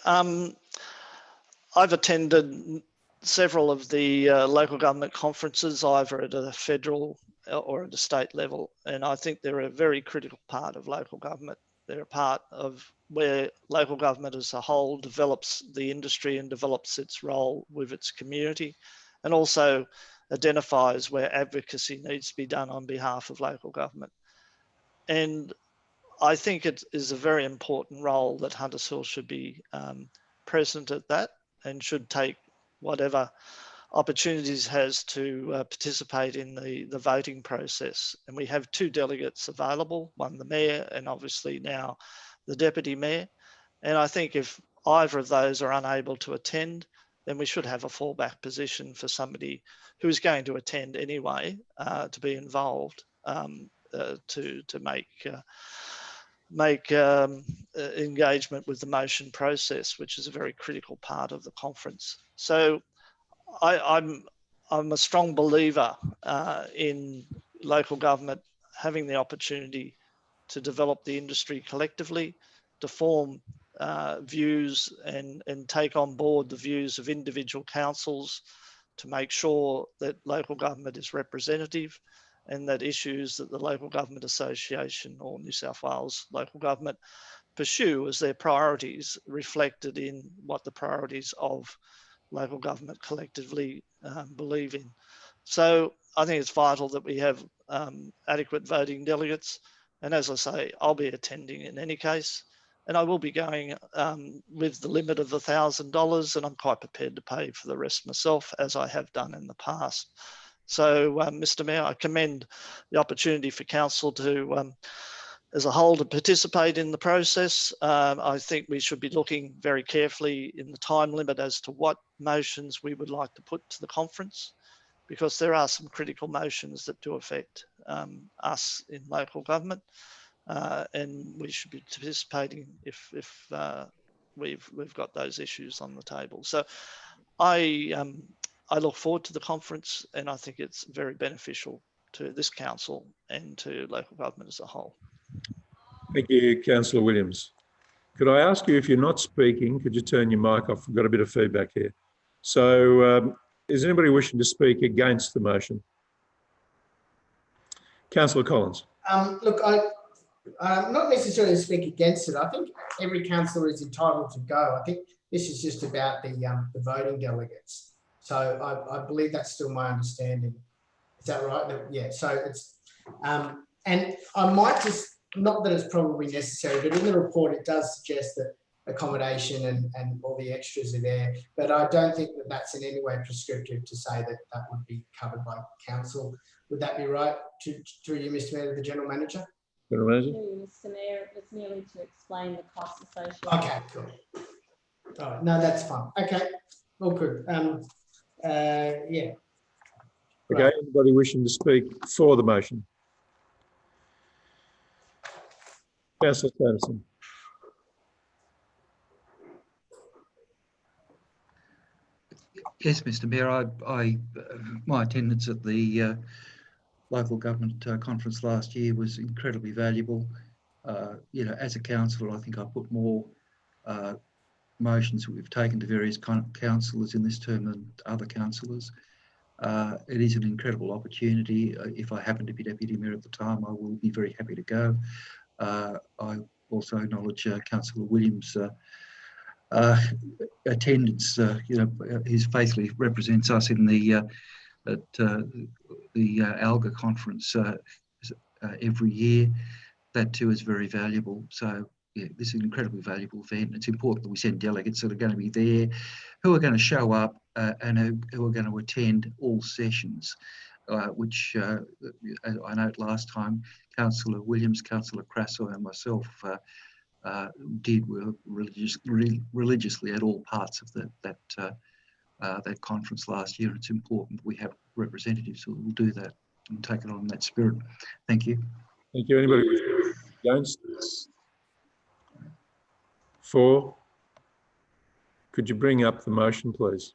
S6: I've attended several of the local government conferences, either at a federal or at a state level, and I think they're a very critical part of local government. They're a part of where local government as a whole develops the industry and develops its role with its community, and also identifies where advocacy needs to be done on behalf of local government. And I think it is a very important role that Hunters Hill should be present at that and should take whatever opportunities has to participate in the voting process. And we have 2 delegates available, one the mayor and obviously now the deputy mayor. And I think if either of those are unable to attend, then we should have a fallback position for somebody who is going to attend anyway to be involved to make engagement with the motion process, which is a very critical part of the conference. So I'm a strong believer in local government having the opportunity to develop the industry collectively, to form views and take on board the views of individual councils to make sure that local government is representative and that issues that the Local Government Association or New South Wales local government pursue as their priorities reflected in what the priorities of local government collectively believe in. So I think it's vital that we have adequate voting delegates. And as I say, I'll be attending in any case. And I will be going with the limit of $1,000, and I'm quite prepared to pay for the rest myself, as I have done in the past. So, Mr. Mayor, I commend the opportunity for council to, as a whole, to participate in the process. I think we should be looking very carefully in the time limit as to what motions we would like to put to the conference, because there are some critical motions that do affect us in local government. And we should be participating if we've got those issues on the table. So I look forward to the conference, and I think it's very beneficial to this council and to local government as a whole.
S1: Thank you, Councillor Williams. Could I ask you, if you're not speaking, could you turn your mic off? We've got a bit of feedback here. So is anybody wishing to speak against the motion? Councillor Collins.
S5: Look, I'm not necessarily to speak against it. I think every councillor is entitled to go. I think this is just about the voting delegates. So I believe that's still my understanding. Is that right? Yeah. So it's and I might just, not that it's probably necessary, but in the report it does suggest that accommodation and all the extras are there. But I don't think that that's in any way prescriptive to say that that would be covered by council. Would that be right? Through you, Mr. Mayor, to the General Manager?
S2: Mr. Mayor, it was merely to explain the costs associated.
S5: Okay, cool. All right, no, that's fine. Okay, all good. Yeah.
S1: Okay, anybody wishing to speak for the motion? Councillor Sanderson.
S4: Yes, Mr. Mayor, my attendance at the local government conference last year was incredibly valuable. As a councillor, I think I put more motions that we've taken to various councillors in this term than other councillors. It is an incredible opportunity. If I happen to be Deputy Mayor at the time, I will be very happy to go. I also acknowledge Councillor Williams' attendance. He faithfully represents us in the ALGA conference every year. That too is very valuable. So yeah, this is an incredibly valuable event. It's important that we send delegates that are going to be there, who are going to show up and who are going to attend all sessions, which I note last time, Councillor Williams, Councillor Crasso and myself did religiously at all parts of that conference last year. It's important we have representatives who will do that and take it on in that spirit. Thank you.
S1: Thank you. Anybody against? For? Could you bring up the motion, please?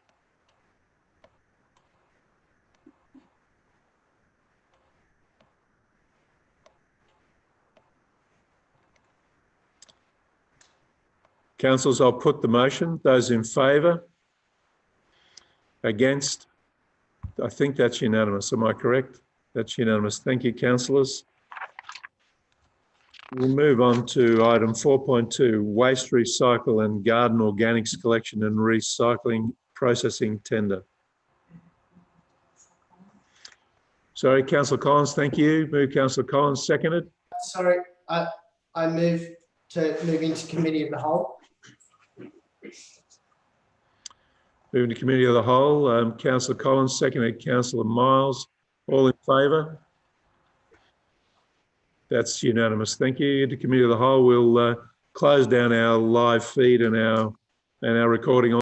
S1: Councillors, I'll put the motion. Those in favour? Against? I think that's unanimous. Am I correct? That's unanimous. Thank you, councillors. We'll move on to item 4.2, waste recycle and garden organics collection and recycling processing tender. Sorry, Councillor Collins, thank you. Move Councillor Collins, seconded.
S5: Sorry, I move into committee of the whole.
S1: Moving to committee of the whole, Councillor Collins, seconded Councillor Miles. All in favour? That's unanimous. Thank you. To committee of the whole, we'll close down our live feed and our recording on